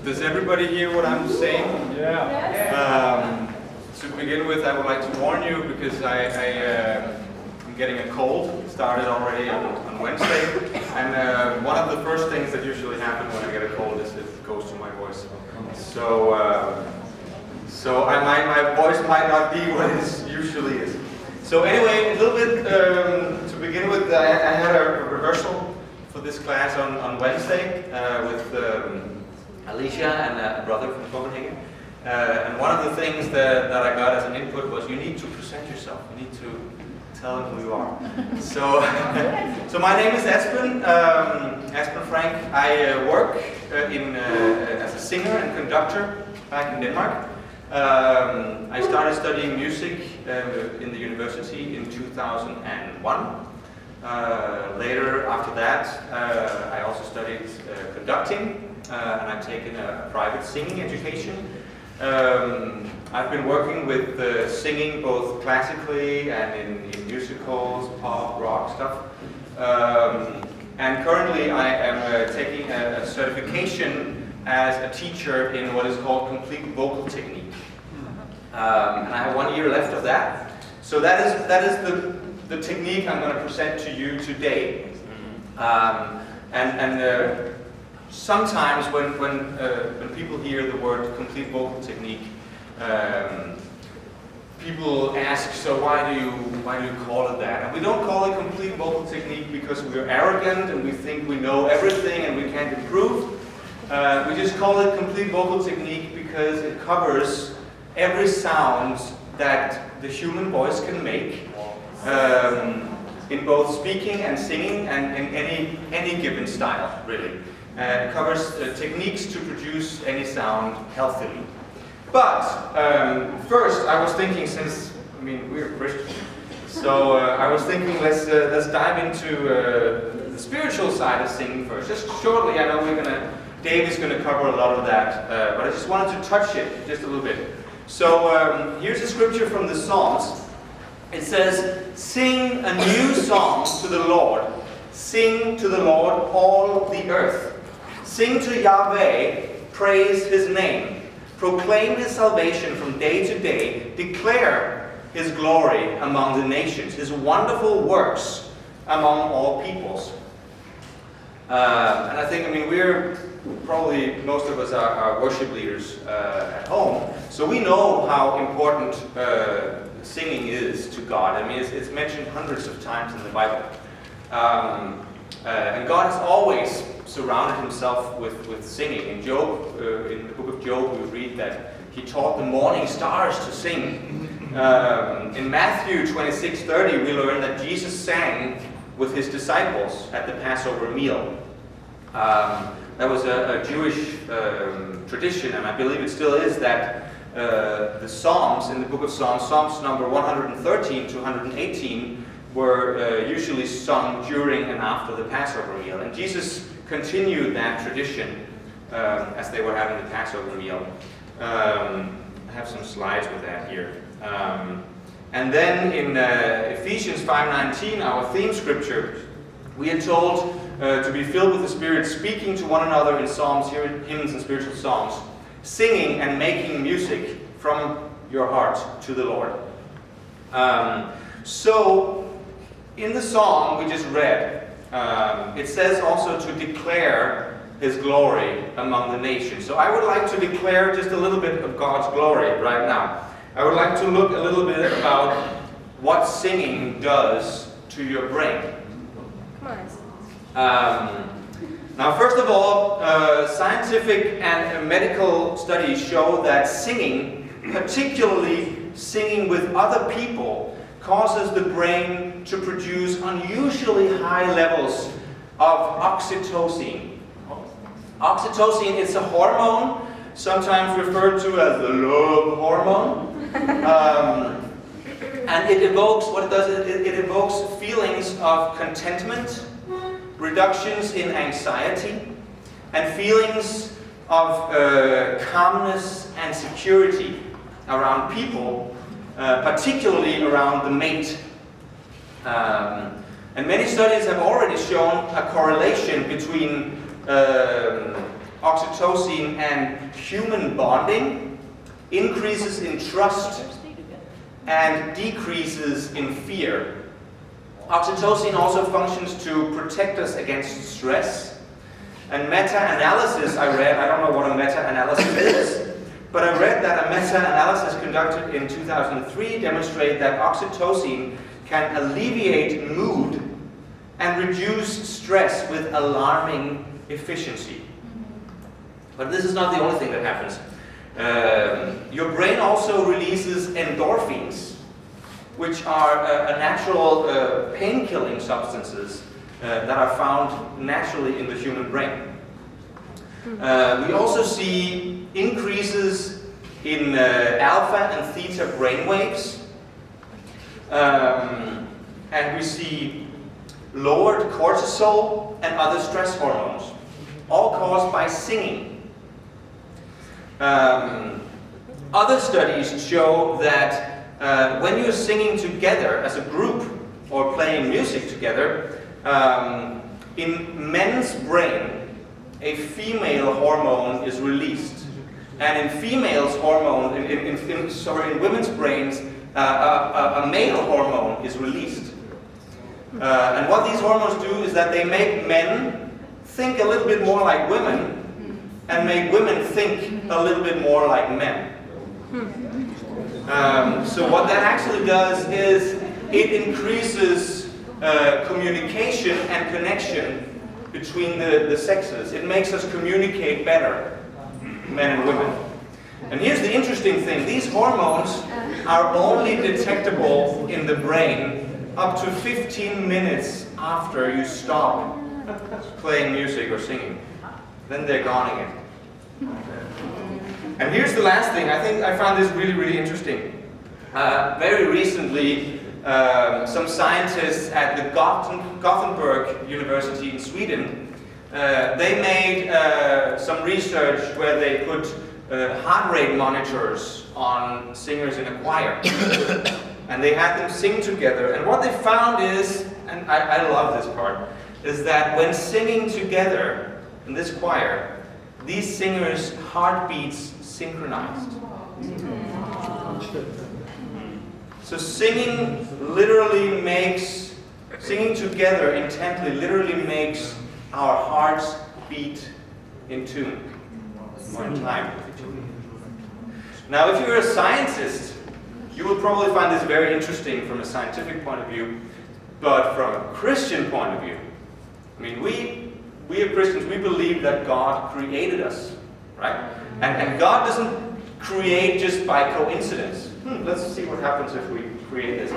Does everybody hear what I'm saying? Yeah. To begin with, I would like to warn you because I'm getting a cold. It started already on Wednesday, and one of the first things that usually happen when I get a cold is it goes to my voice. So my voice might not be what it usually is. So anyway, a little bit to begin with, I had a rehearsal for this class on Wednesday with Alicia and a brother from Copenhagen. And one of the things that I got as an input was you need to present yourself. You need to tell them who you are. So my name is Esben Frank. I work as a singer and conductor back in Denmark. I started studying music in the university in 2001. Later, after that, I also studied conducting, and I've taken a private singing education. I've been working with singing both classically and in musicals, pop, rock stuff. And currently I am taking a certification as a teacher in what is called complete vocal technique. And I have 1 year left of that. So that is the technique I'm going to present to you today. Sometimes when people hear the word complete vocal technique, people ask, so why do you call it that? And we don't call it complete vocal technique because we're arrogant and we think we know everything and we can't improve. We just call it complete vocal technique because it covers every sound that the human voice can make in both speaking and singing and in any given style, really. It covers techniques to produce any sound healthily. But first, I was thinking, since we're Christians, so I was thinking let's dive into the spiritual side of singing first. Just shortly, I know Dave is going to cover a lot of that, but I just wanted to touch it just a little bit. So here's a scripture from the Psalms. It says, "Sing a new song to the Lord. Sing to the Lord all the earth. Sing to Yahweh, praise His name. Proclaim His salvation from day to day. Declare His glory among the nations, His wonderful works among all peoples." And I think, we're probably, most of us are worship leaders at home, so we know how important singing is to God. It's mentioned hundreds of times in the Bible. And God has always surrounded Himself with singing. In the book of Job, we read that He taught the morning stars to sing. In Matthew 26:30, we learn that Jesus sang with His disciples at the Passover meal. That was a Jewish tradition, and I believe it still is, that the Psalms in the book of Psalms number 113 to 118, were usually sung during and after the Passover meal. And Jesus continued that tradition as they were having the Passover meal. I have some slides with that here. And then in Ephesians 5:19, our theme scripture, we are told to be filled with the Spirit, speaking to one another in psalms, hymns, and spiritual songs, singing and making music from your heart to the Lord. So, in the psalm we just read, it says also to declare His glory among the nations. So I would like to declare just a little bit of God's glory right now. I would like to look a little bit about what singing does to your brain. Now, first of all, scientific and medical studies show that singing, particularly singing with other people, causes the brain to produce unusually high levels of oxytocin. Oxytocin is a hormone, sometimes referred to as the love hormone. And it evokes, what it does, it evokes feelings of contentment, reductions in anxiety, and feelings of calmness and security around people, particularly around the mate. And many studies have already shown a correlation between oxytocin and human bonding, increases in trust, and decreases in fear. Oxytocin also functions to protect us against stress. And meta-analysis I read, I don't know what a meta-analysis is, but I read that a meta-analysis conducted in 2003 demonstrated that oxytocin can alleviate mood and reduce stress with alarming efficiency. But this is not the only thing that happens. Your brain also releases endorphins, which are a natural pain-killing substances that are found naturally in the human brain. We also see increases in alpha and theta brainwaves, and we see lowered cortisol and other stress hormones, all caused by singing. Other studies show that when you're singing together as a group or playing music together, in men's brain, a female hormone is released, and in females' hormone, in women's brains, a male hormone is released. And what these hormones do is that they make men think a little bit more like women, and make women think a little bit more like men. So what that actually does is it increases communication and connection between the sexes. It makes us communicate better, men and women. And here's the interesting thing. These hormones are only detectable in the brain up to 15 minutes after you stop playing music or singing. Then they're gone again. And here's the last thing. I found this really, really interesting. Very recently, some scientists at the Gothenburg University in Sweden, they made some research where they put heart rate monitors on singers in a choir. And they had them sing together. And what they found is, and I love this part, is that when singing together in this choir, these singers' heartbeats synchronized. So singing together intently literally makes our hearts beat in tune, or in time. Now, if you're a scientist, you will probably find this very interesting from a scientific point of view, but from a Christian point of view, I mean, we as Christians, we believe that God created us, right? And God doesn't create just by coincidence. Let's see what happens if we create this.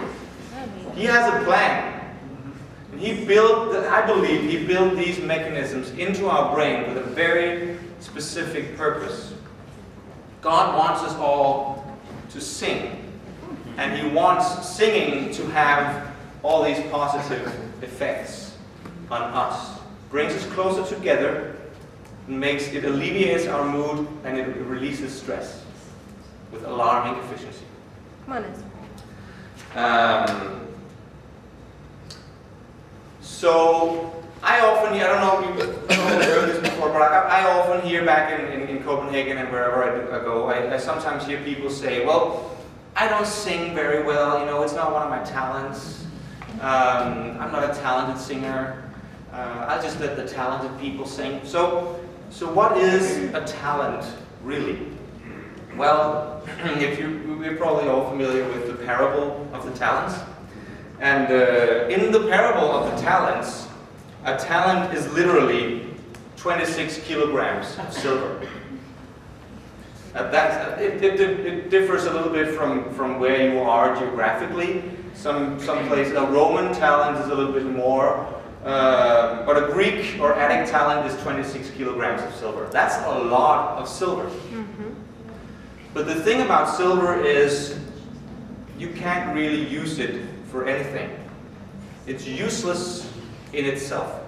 He has a plan. And I believe He built these mechanisms into our brain with a very specific purpose. God wants us all to sing. And He wants singing to have all these positive effects on us. Brings us closer together, it alleviates our mood, and it releases stress with alarming efficiency. Come on. So I often hear, I don't know if you've heard this before, but I often hear back in Copenhagen and wherever I go, I sometimes hear people say, well, I don't sing very well, it's not one of my talents. I'm not a talented singer. I'll just let the talented people sing. So what is a talent, really? Well, we're probably all familiar with the parable of the talents. And in the parable of the talents, a talent is literally 26 kilograms of silver. It differs a little bit from where you are geographically. Some places, a Roman talent is a little bit more. But a Greek or Attic talent is 26 kilograms of silver. That's a lot of silver. Mm-hmm. But the thing about silver is you can't really use it for anything. It's useless in itself.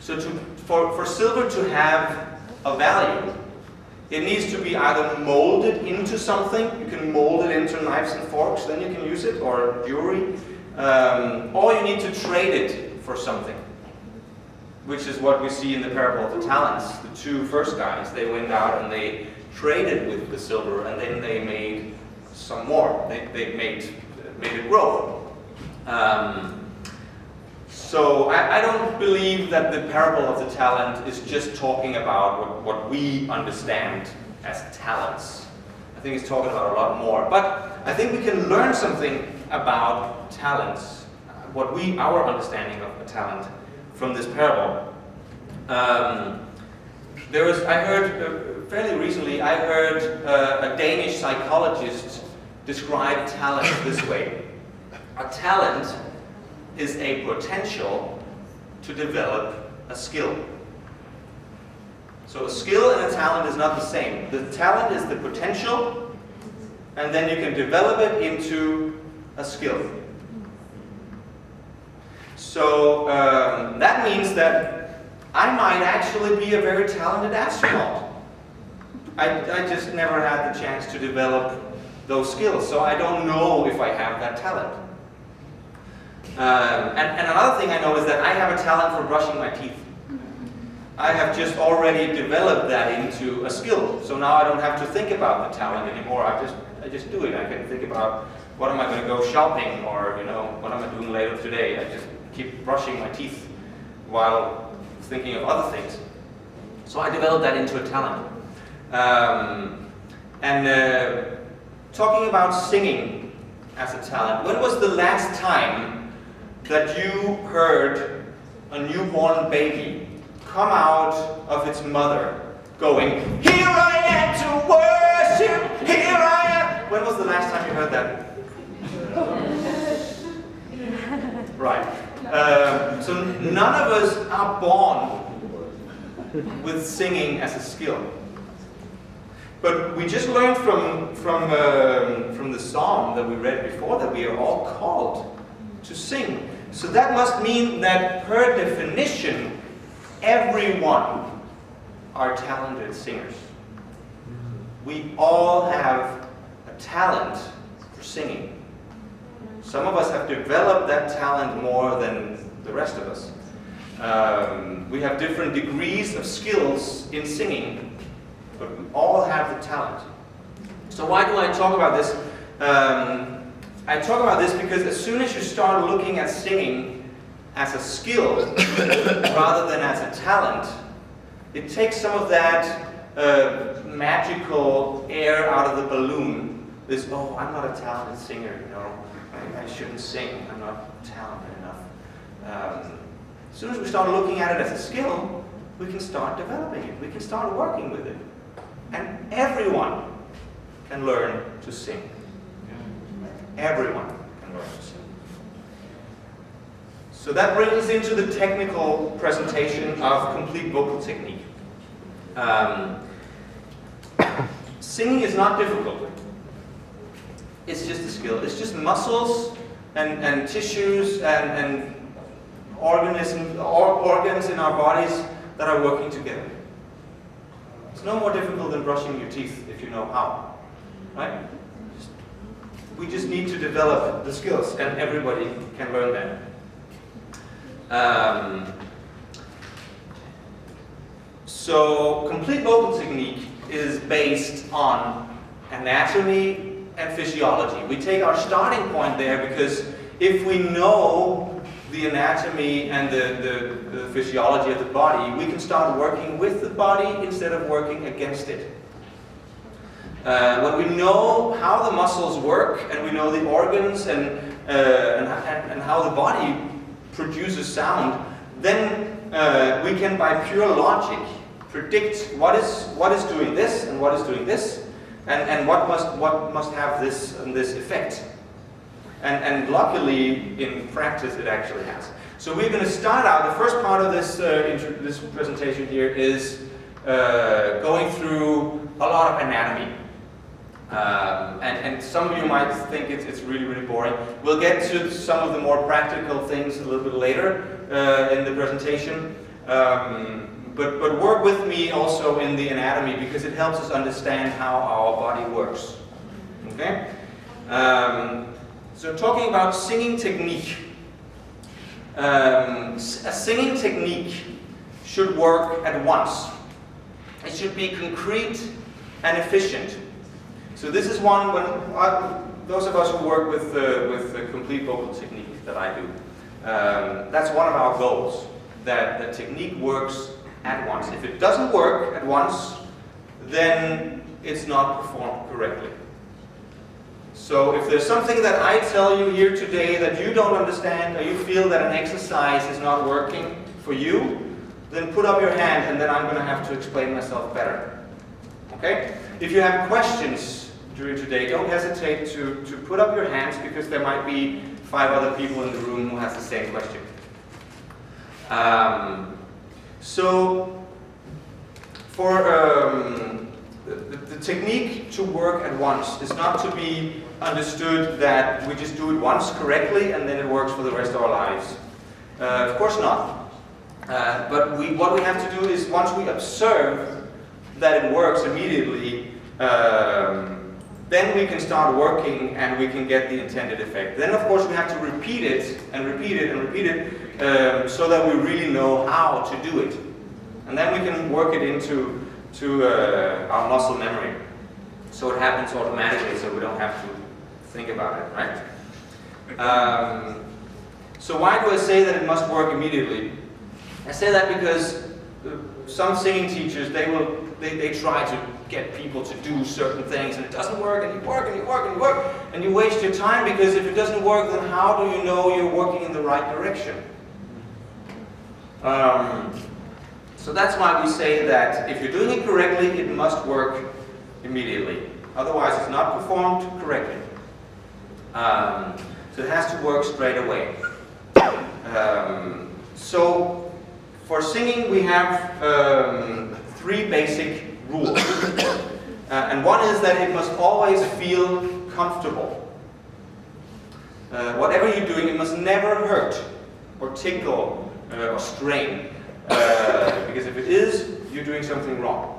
So for silver to have a value, it needs to be either molded into something. You can mold it into knives and forks, then you can use it, or jewelry. Or you need to trade it for something. which is what we see in the parable of the talents. The two first guys, they went out and they traded with the silver, and then they made some more. They made it grow. So I don't believe that the parable of the talent is just talking about what we understand as talents. I think it's talking about a lot more. But I think we can learn something about talents, our understanding of a talent from this parable. Fairly recently, I heard a Danish psychologist describe talent this way. A talent is a potential to develop a skill. So a skill and a talent is not the same. The talent is the potential, and then you can develop it into a skill. So that means that I might actually be a very talented astronaut. I just never had the chance to develop those skills, so I don't know if I have that talent. And another thing I know is that I have a talent for brushing my teeth. I have just already developed that into a skill, so now I don't have to think about the talent anymore. I just do it. I can think about what am I going to go shopping, or what am I doing later today. I just keep brushing my teeth while thinking of other things. So I developed that into a talent. Talking about singing as a talent, when was the last time that you heard a newborn baby come out of its mother going, "Here I am to worship, here I am"? When was the last time you heard that? Right. So none of us are born with singing as a skill. But we just learned from the psalm that we read before that we are all called to sing. So that must mean that per definition, everyone are talented singers. We all have a talent for singing. Some of us have developed that talent more than the rest of us. We have different degrees of skills in singing, but we all have the talent. So why do I talk about this? I talk about this because as soon as you start looking at singing as a skill rather than as a talent, it takes some of that magical air out of the balloon. This, oh, I'm not a talented singer, I shouldn't sing, I'm not talented enough. As soon as we start looking at it as a skill, we can start developing it, we can start working with it. And everyone can learn to sing. Everyone can learn to sing. So that brings us into the technical presentation of complete vocal technique. Singing is not difficult. It's just a skill. It's just muscles and tissues and organs in our bodies that are working together. It's no more difficult than brushing your teeth if you know how, right? We just need to develop the skills, and everybody can learn that. So complete vocal technique is based on anatomy and physiology. We take our starting point there because if we know the anatomy and the physiology of the body, we can start working with the body instead of working against it. When we know how the muscles work and we know the organs and how the body produces sound, then we can, by pure logic, predict what is doing this and what is doing this, and what must have this and this effect. And luckily, in practice, it actually has. So we're going to start out. The first part of this presentation here is going through a lot of anatomy. And some of you might think it's really, really boring. We'll get to some of the more practical things a little bit later in the presentation. But work with me also in the anatomy because it helps us understand how our body works. Okay? So talking about singing technique. A singing technique should work at once. It should be concrete and efficient. So this is one when those of us who work with the complete vocal technique that I do, that's one of our goals, that the technique works at once. If it doesn't work at once, then it's not performed correctly. So if there's something that I tell you here today that you don't understand, or you feel that an exercise is not working for you, then put up your hand and then I'm going to have to explain myself better. Okay? If you have questions during today, don't hesitate to put up your hands, because there might be 5 other people in the room who have the same question. So for the technique to work at once is not to be understood that we just do it once correctly and then it works for the rest of our lives. Of course not. But what we have to do is, once we observe that it works immediately, then we can start working and we can get the intended effect. Then of course we have to repeat it and repeat it and repeat it, so that we really know how to do it. And then we can work it into our muscle memory, so it happens automatically, so we don't have to think about it, right? So why do I say that it must work immediately? I say that because some singing teachers, they try to get people to do certain things, and it doesn't work, and you work and you work and you work, and you waste your time, because if it doesn't work, then how do you know you're working in the right direction? So that's why we say that if you're doing it correctly, it must work immediately. Otherwise, it's not performed correctly. So it has to work straight away. So for singing, we have 3 basic rules. And one is that it must always feel comfortable. Whatever you're doing, it must never hurt or tickle or strain. Because if it is, you're doing something wrong.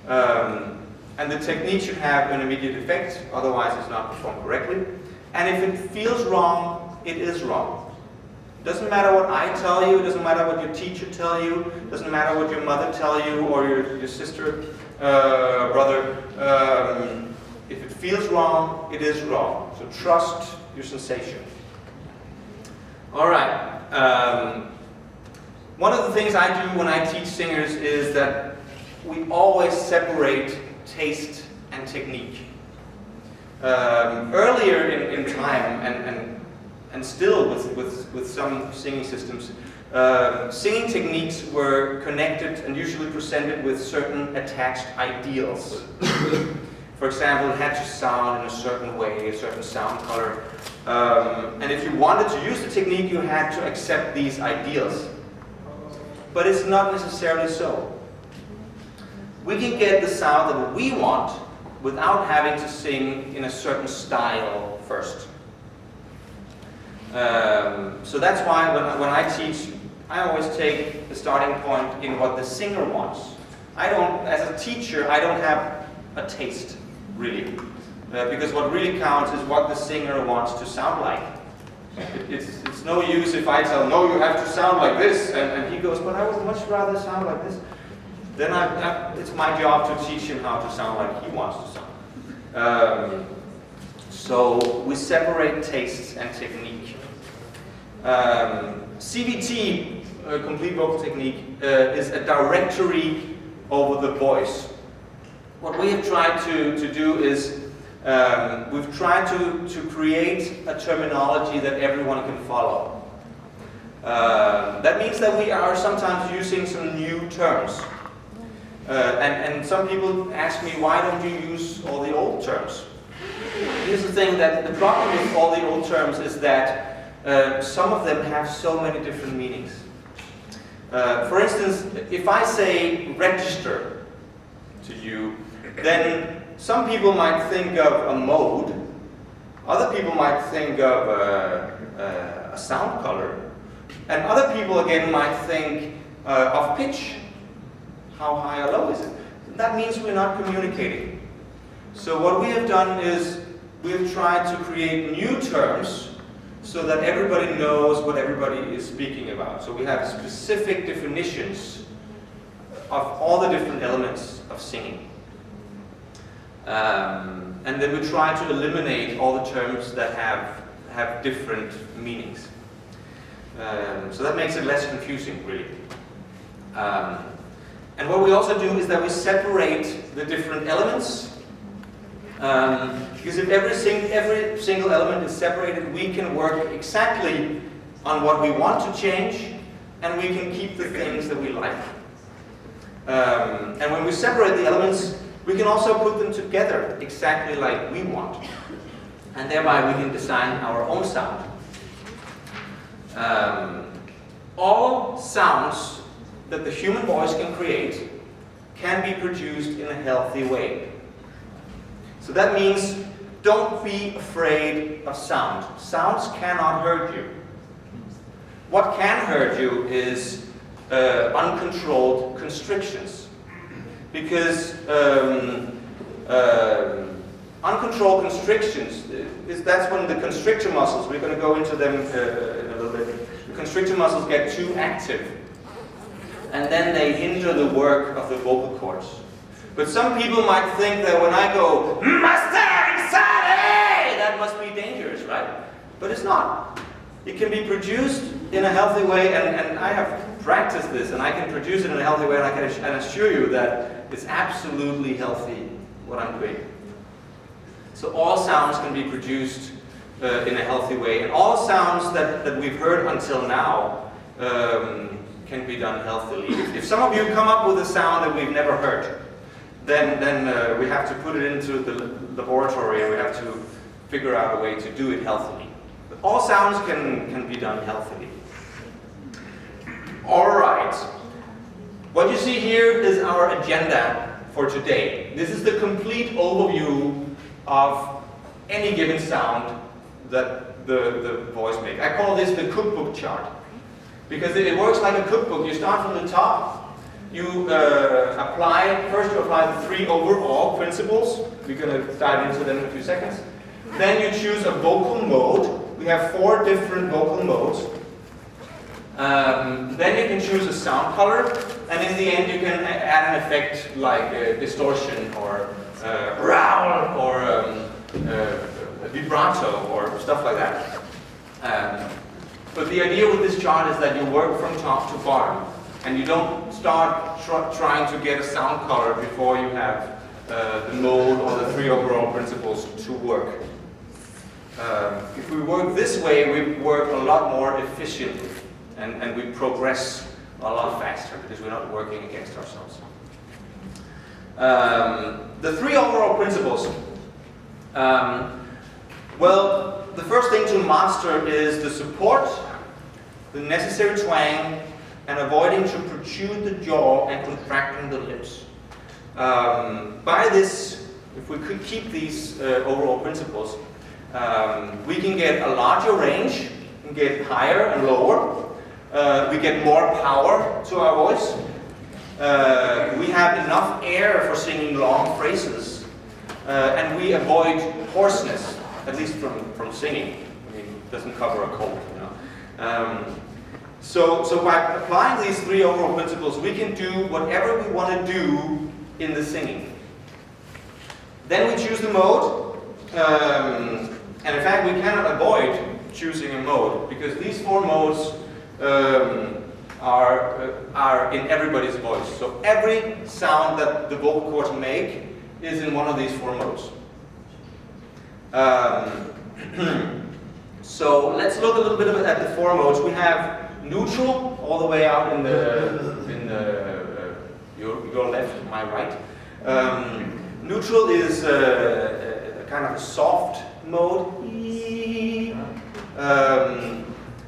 And the technique should have an immediate effect, otherwise it's not performed correctly. And if it feels wrong, it is wrong. It doesn't matter what I tell you, it doesn't matter what your teacher tells you, it doesn't matter what your mother tells you, or your sister, brother. If it feels wrong, it is wrong. So trust your sensation. Alright. One of the things I do when I teach singers is that we always separate taste and technique. Earlier in time, and still with some singing systems, singing techniques were connected and usually presented with certain attached ideals. For example, it had to sound in a certain way, a certain sound color. And if you wanted to use the technique, you had to accept these ideals. But it's not necessarily so. We can get the sound that we want without having to sing in a certain style first. So that's why when I teach, I always take the starting point in what the singer wants. As a teacher, I don't have a taste, really. Because what really counts is what the singer wants to sound like. It's no use if I tell, no, you have to sound like this, and he goes, but I would much rather sound like this. Then it's my job to teach him how to sound like he wants to sound. So we separate tastes and technique. CVT, complete vocal technique, is a directory over the voice. What we have tried to do is we've tried to create a terminology that everyone can follow. That means that we are sometimes using some new terms. And some people ask me, why don't you use all the old terms? Here's the thing, that the problem with all the old terms is that some of them have so many different meanings. For instance, if I say register to you, then some people might think of a mode, other people might think of a sound color, and other people again might think of pitch. How high or low is it? That means we're not communicating. So what we have done is we have tried to create new terms so that everybody knows what everybody is speaking about. So we have specific definitions of all the different elements of singing. And then we try to eliminate all the terms that have different meanings. So that makes it less confusing, really. And what we also do is that we separate the different elements. Because if every single element is separated, we can work exactly on what we want to change, and we can keep the things that we like. And when we separate the elements, we can also put them together exactly like we want. And thereby we can design our own sound. All sounds that the human voice can create can be produced in a healthy way. So that means don't be afraid of sound. Sounds cannot hurt you. What can hurt you is uncontrolled constrictions. Because uncontrolled constrictions, that's when the constrictor muscles, we're going to go into them in a little bit, the constrictor muscles get too active. And then they hinder the work of the vocal cords. But some people might think that when I go, Mustang Sally, that must be dangerous, right? But it's not. It can be produced in a healthy way, and I have practiced this, and I can produce it in a healthy way, and I can assure you that it's absolutely healthy, what I'm doing. So all sounds can be produced in a healthy way, and all sounds that we've heard until now can be done healthily. If some of you come up with a sound that we've never heard, then we have to put it into the laboratory, and we have to figure out a way to do it healthily. But all sounds can be done healthily. All right. What you see here is our agenda for today. This is the complete overview of any given sound that the voice makes. I call this the cookbook chart, because it works like a cookbook. You start from the top. You apply the 3 overall principles. We're going to dive into them in a few seconds. Then you choose a vocal mode. We have 4 different vocal modes. Then you can choose a sound color, and in the end you can add an effect like distortion or growl or vibrato or stuff like that. But the idea with this chart is that you work from top to bottom, and you don't start trying to get a sound color before you have the mode or the 3 overall principles to work. If we work this way, we work a lot more efficiently. And we progress a lot faster because we're not working against ourselves. The 3 overall principles. Well, the first thing to master is the support, the necessary twang, and avoiding to protrude the jaw and contracting the lips. By this, if we could keep these overall principles, we can get a larger range, we can get higher and lower. We get more power to our voice. We have enough air for singing long phrases. And we avoid hoarseness, at least from singing. I mean, it doesn't cover a cold, you know. So by applying these 3 overall principles, we can do whatever we want to do in the singing. Then we choose the mode. And in fact, we cannot avoid choosing a mode, because these 4 modes are in everybody's voice. So every sound that the vocal cords make is in one of these 4 modes. So let's look a little bit at the 4 modes. We have neutral all the way out in your left, my right. Neutral is a kind of a soft mode.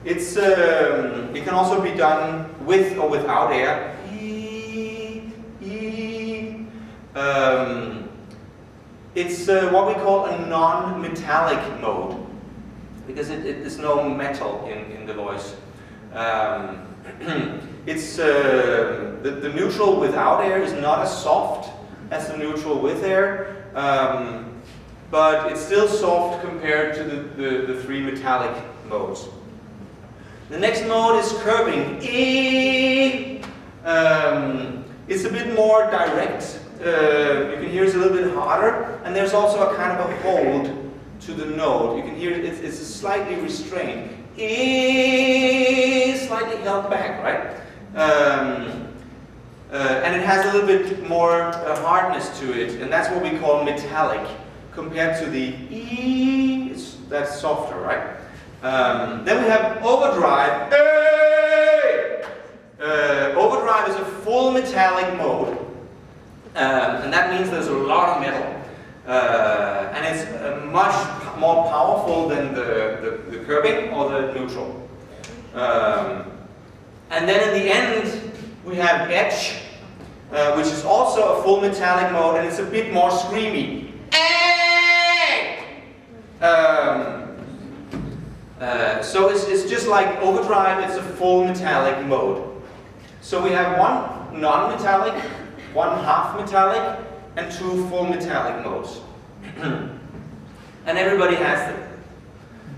It can also be done with or without air. It's what we call a non-metallic mode, because there's no metal in the voice. It's the neutral without air is not as soft as the neutral with air, but it's still soft compared to the 3 metallic modes. The next mode is curbing. It's a bit more direct. You can hear it's a little bit harder, and there's also a kind of a hold to the note. You can hear it's slightly restrained. Slightly held back, right? And it has a little bit more hardness to it, and that's what we call metallic, compared to the that's softer, right? Then we have overdrive. Overdrive is a full metallic mode, and that means there's a lot of metal, and it's much more powerful than the curbing or the neutral. And then in the end, we have edge, which is also a full metallic mode, and it's a bit more screamy. So it's just like overdrive, it's a full metallic mode. So we have one non-metallic, one half metallic, and two full metallic modes. And everybody has them.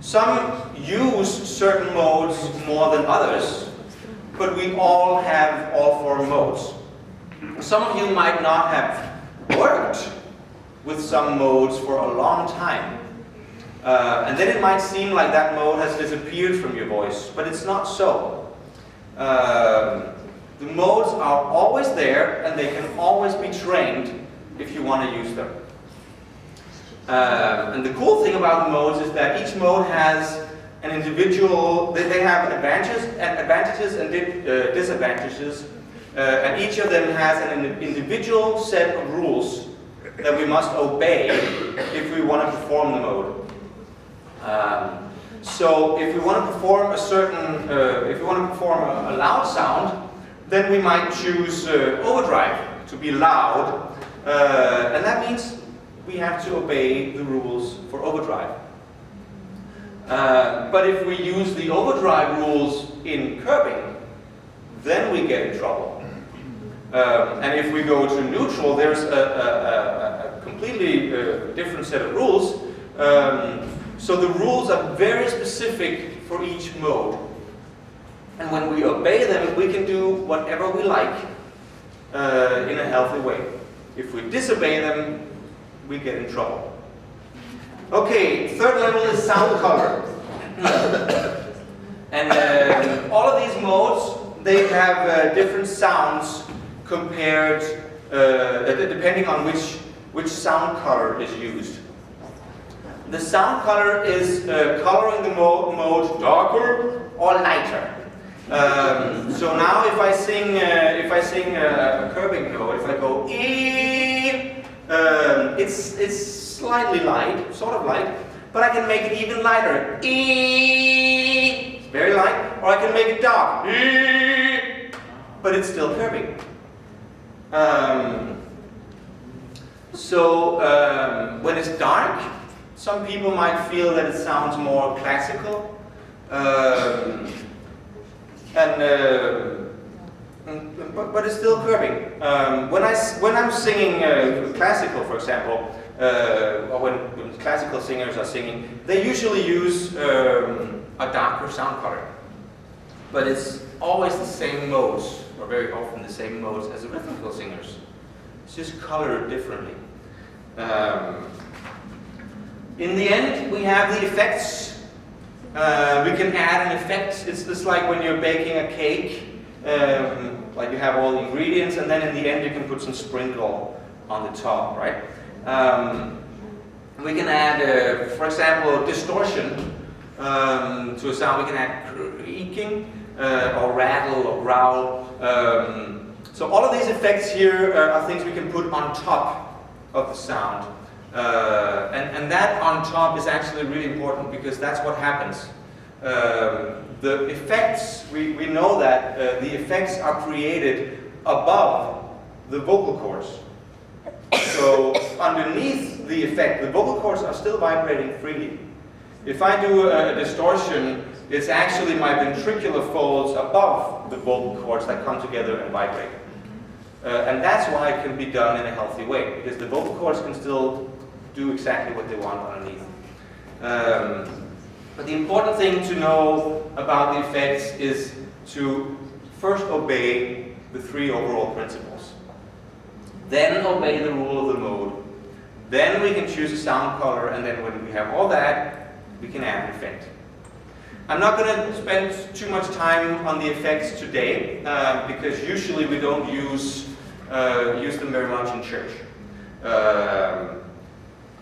Some use certain modes more than others, but we all have all four modes. Some of you might not have worked with some modes for a long time. And then it might seem like that mode has disappeared from your voice, but it's not so. The modes are always there, and they can always be trained if you want to use them. And the cool thing about the modes is that each mode has an individual, they have advantages and disadvantages, and each of them has an individual set of rules that we must obey if we want to perform the mode. So if we want to perform a certain, if we want to perform a loud sound, then we might choose overdrive to be loud, and that means we have to obey the rules for overdrive. But if we use the overdrive rules in curbing, then we get in trouble. And if we go to neutral, there's a completely different set of rules. So the rules are very specific for each mode. And when we obey them, we can do whatever we like in a healthy way. If we disobey them, we get in trouble. Okay, third level is sound color. And all of these modes, they have different sounds compared, depending on which sound color is used. The sound color is coloring the mode darker or lighter. So now if I sing a curbing note, if I go E, it's slightly light, sort of light, but I can make it even lighter. E, it's very light, or I can make it dark. E, but it's still curbing. When it's dark, some people might feel that it sounds more classical, but it's still curbing. When I'm singing classical, for example, or when classical singers are singing, they usually use a darker sound color, but it's always the same modes, or very often the same modes as the rhythmical singers. It's just colored differently. In the end, we have the effects. We can add an effect. It's like when you're baking a cake, like you have all the ingredients, and then in the end you can put some sprinkle on the top, right? We can add, for example, distortion to a sound. We can add creaking, or rattle, or growl. So all of these effects here are things we can put on top of the sound. And that on top is actually really important, because that's what happens. The effects, we know that the effects are created above the vocal cords. So underneath the effect, the vocal cords are still vibrating freely. If I do a distortion, it's actually my ventricular folds above the vocal cords that come together and vibrate. And that's why it can be done in a healthy way, because the vocal cords can still do exactly what they want underneath. But the important thing to know about the effects is to first obey the 3 overall principles. Then obey the rule of the mode. Then we can choose a sound color, and then when we have all that, we can add an effect. I'm not going to spend too much time on the effects today, because usually we don't use them very much in church.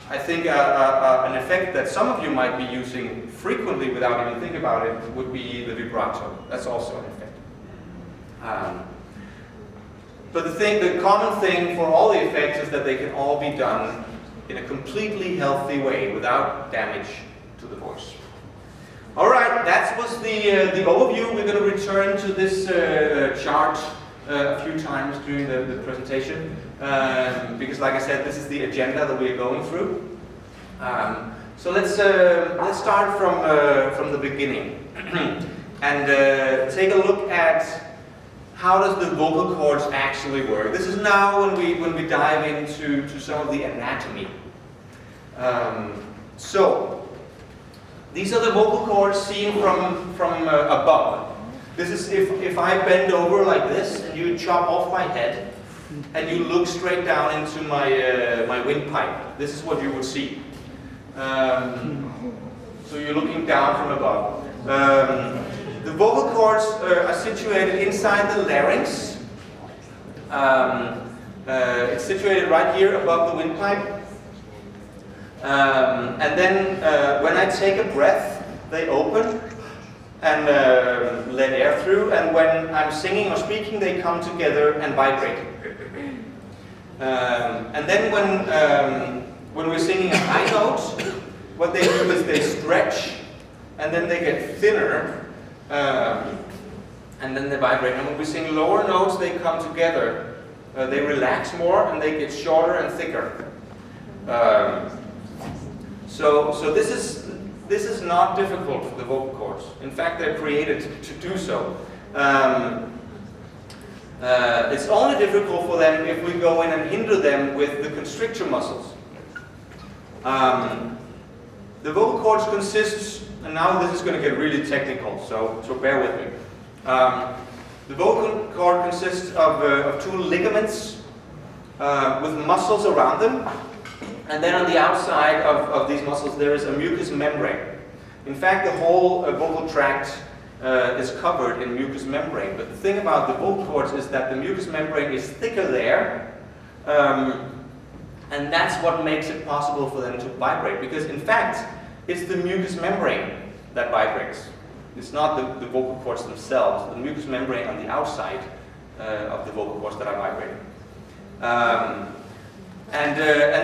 I think an effect that some of you might be using frequently without even thinking about it would be the vibrato. That's also an effect. But the common thing for all the effects is that they can all be done in a completely healthy way without damage to the voice. All right, that was the overview. We're going to return to this chart a few times during the presentation, because, like I said, this is the agenda that we're going through. So let's start from the beginning and take a look at how does the vocal cords actually work. This is now when we dive into some of the anatomy. So these are the vocal cords seen from above. This is if I bend over like this and you chop off my head and you look straight down into my windpipe. This is what you would see. So you're looking down from above. The vocal cords are situated inside the larynx. It's situated right here above the windpipe. And then when I take a breath, they open and let air through. And when I'm singing or speaking, they come together and vibrate. And then when we're singing a high note, what they do is they stretch, and then they get thinner, and then they vibrate. And when we sing lower notes, they come together. They relax more, and they get shorter and thicker. So this is not difficult for the vocal cords. In fact, they're created to do so. It's only difficult for them if we go in and hinder them with the constrictor muscles. The vocal cords consist, and now this is going to get really technical, so bear with me. The vocal cord consists of 2 ligaments with muscles around them. And then on the outside of these muscles there is a mucous membrane. In fact, the whole vocal tract is covered in mucous membrane. But the thing about the vocal cords is that the mucous membrane is thicker there, and that's what makes it possible for them to vibrate. Because in fact, it's the mucous membrane that vibrates. It's not the vocal cords themselves. The mucous membrane on the outside of the vocal cords that are vibrating. And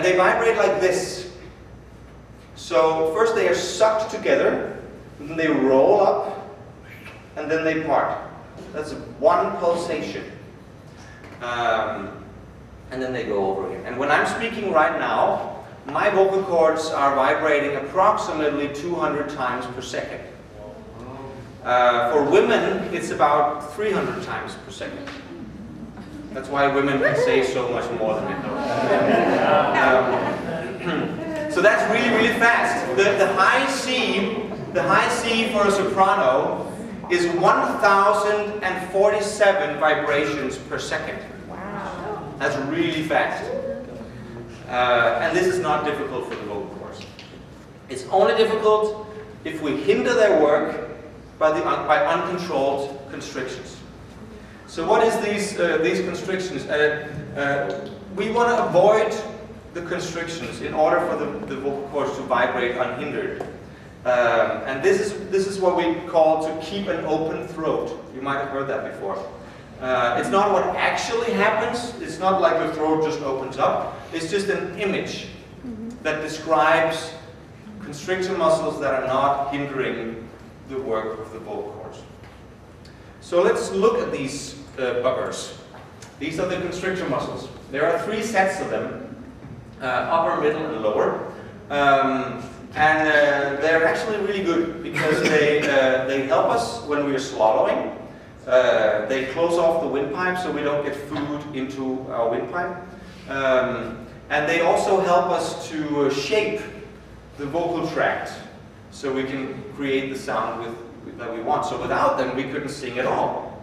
they vibrate like this. So first they are sucked together, and then they roll up, and then they part. That's one pulsation. And then they go over again. And when I'm speaking right now, my vocal cords are vibrating approximately 200 times per second. For women, it's about 300 times per second. That's why women can say so much more than men. So that's really, really fast. The high C for a soprano is 1,047 vibrations per second. Wow. That's really fast. And this is not difficult for the vocal cords. It's only difficult if we hinder their work by uncontrolled constrictions. So what is these constrictions? We want to avoid the constrictions in order for the vocal cords to vibrate unhindered. And this is what we call to keep an open throat. You might have heard that before. It's not what actually happens. It's not like the throat just opens up. It's just an image that describes constrictor muscles that are not hindering the work of the vocal cords. So let's look at these buggers. These are the constrictor muscles. There are 3 sets of them, upper, middle, and lower. And they're actually really good because they help us when we're swallowing. They close off the windpipe so we don't get food into our windpipe. And they also help us to shape the vocal tract so we can create the sound that we want. So without them, we couldn't sing at all.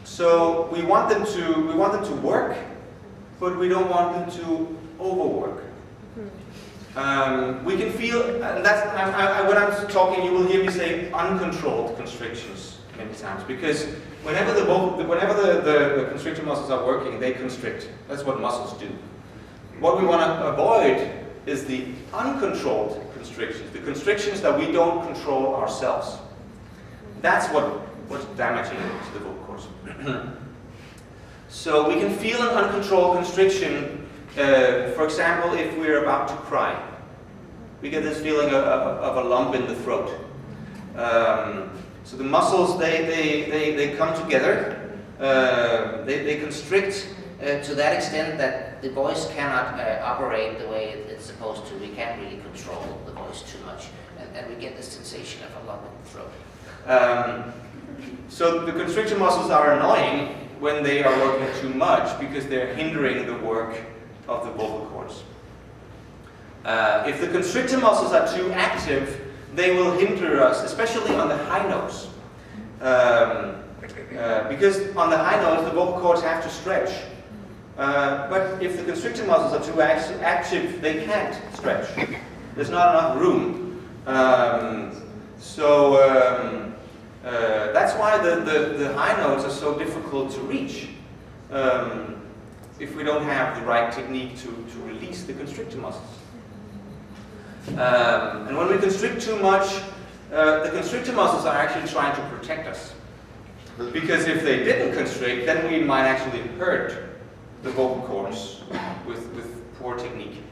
So we want them to work, but we don't want them to overwork. We can feel, and that's when I'm talking, you will hear me say uncontrolled constrictions many times, because whenever the constrictor muscles are working, they constrict. That's what muscles do. What we want to avoid is the uncontrolled constrictions, the constrictions that we don't control ourselves. That's what's damaging to the vocal cords. So we can feel an uncontrolled constriction, for example, if we're about to cry. We get this feeling of a lump in the throat. So the muscles, they come together, they constrict to that extent that the voice cannot operate the way it's supposed to. We can't really control the voice too much, and we get this sensation of a lump in the throat. So the constrictor muscles are annoying when they are working too much, because they're hindering the work of the vocal cords. If the constrictor muscles are too active, they will hinder us, especially on the high notes. Because on the high notes, the vocal cords have to stretch. But if the constrictor muscles are too active, they can't stretch. There's not enough room. That's why the high notes are so difficult to reach, if we don't have the right technique to release the constrictor muscles. And when we constrict too much, the constrictor muscles are actually trying to protect us. Because if they didn't constrict, then we might actually hurt the vocal cords with poor technique.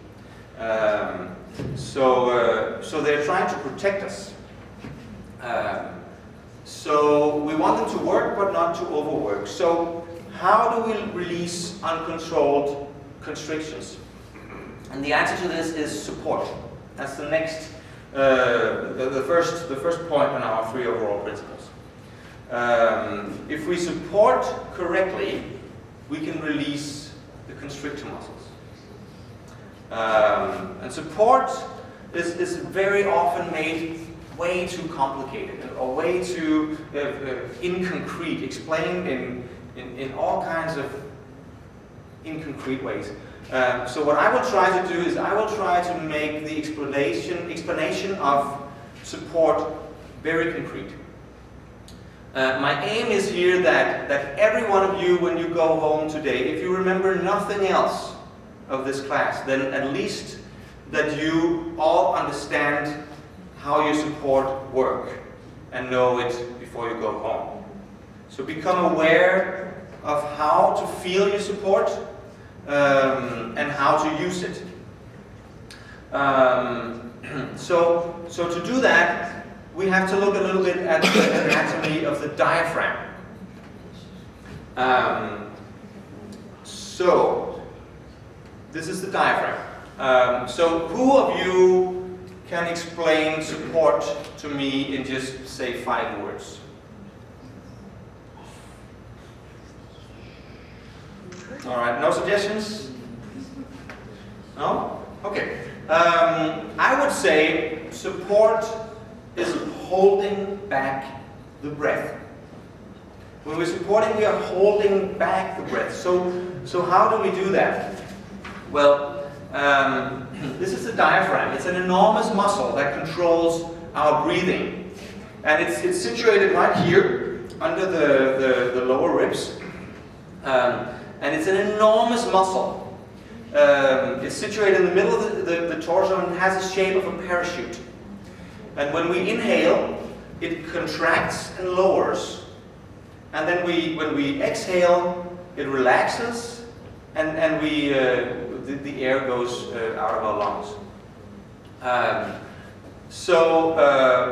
So they're trying to protect us. So we want them to work, but not to overwork. So how do we release uncontrolled constrictions? And the answer to this is support. That's the next, the first point in our 3 overall principles. If we support correctly, we can release the constrictor muscles. And support is very often made way too complicated, or way too inconcrete, explained in all kinds of inconcrete ways. So what I will try to do is I will try to make the explanation of support very concrete. My aim is here that every one of you, when you go home today, if you remember nothing else of this class, then at least that you all understand how your support work and know it before you go home. So become aware of how to feel your support and how to use it. So to do that, we have to look a little bit at the anatomy of the diaphragm. So this is the diaphragm. So who of you can explain support to me in just, say, 5 words? All right, no suggestions? No? Okay. I would say support is holding back the breath. When we're supporting, we are holding back the breath. So how do we do that? Well, this is the diaphragm. It's an enormous muscle that controls our breathing. And it's situated right here under the lower ribs. And it's an enormous muscle. It's situated in the middle of the torso and has the shape of a parachute. And when we inhale, it contracts and lowers. And then when we exhale, it relaxes, and the air goes out of our lungs.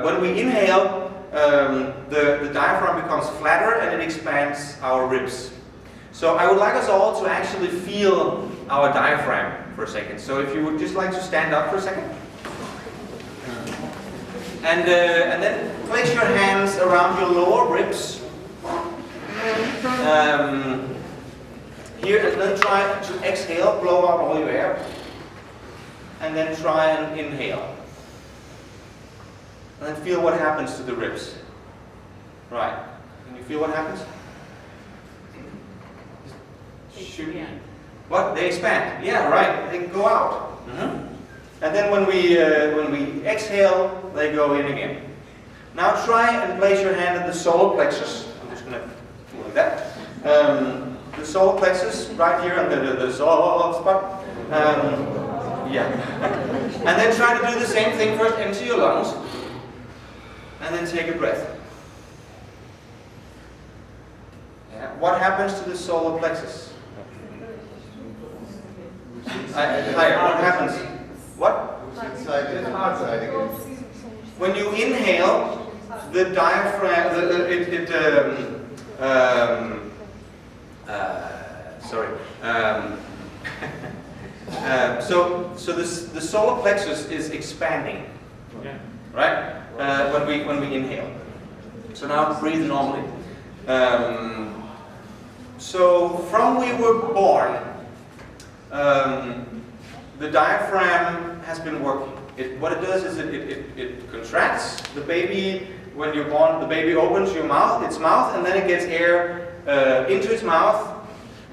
When we inhale, the diaphragm becomes flatter and it expands our ribs. So I would like us all to actually feel our diaphragm for a second. So if you would just like to stand up for a second. And then place your hands around your lower ribs. Here, and then try to exhale, blow out all your air. And then try and inhale. And then feel what happens to the ribs. Right. Can you feel what happens? Shoot. What? They expand. Yeah, right. They go out. And then when we exhale, they go in again. Now try and place your hand at the solar plexus. I'm just going to do like that. The solar plexus right here on the solar spot. Yeah. And then try to do the same thing. First empty your lungs. And then take a breath. Yeah. What happens to the solar plexus? Higher. What happens? What? Inside and outside again. When you inhale, the diaphragm, so the solar plexus is expanding, right? When we inhale. So now breathe normally. So from we were born, the diaphragm has been working. What it does is it contracts. The baby, when you're born, the baby opens its mouth, and then it gets air into its mouth,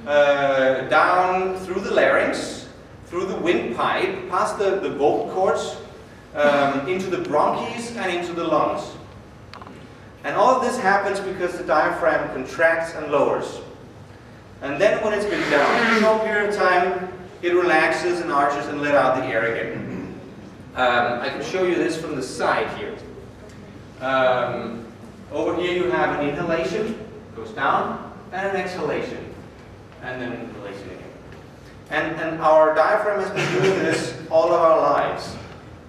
down through the larynx, through the windpipe, past the vocal cords, into the bronchs and into the lungs. And all of this happens because the diaphragm contracts and lowers. And then when it's been down for a short period of time, it relaxes and arches and let out the air again. I can show you this from the side here. Over here you have an inhalation, goes down, and an exhalation, and then an inhalation again. And our diaphragm has been doing this all of our lives.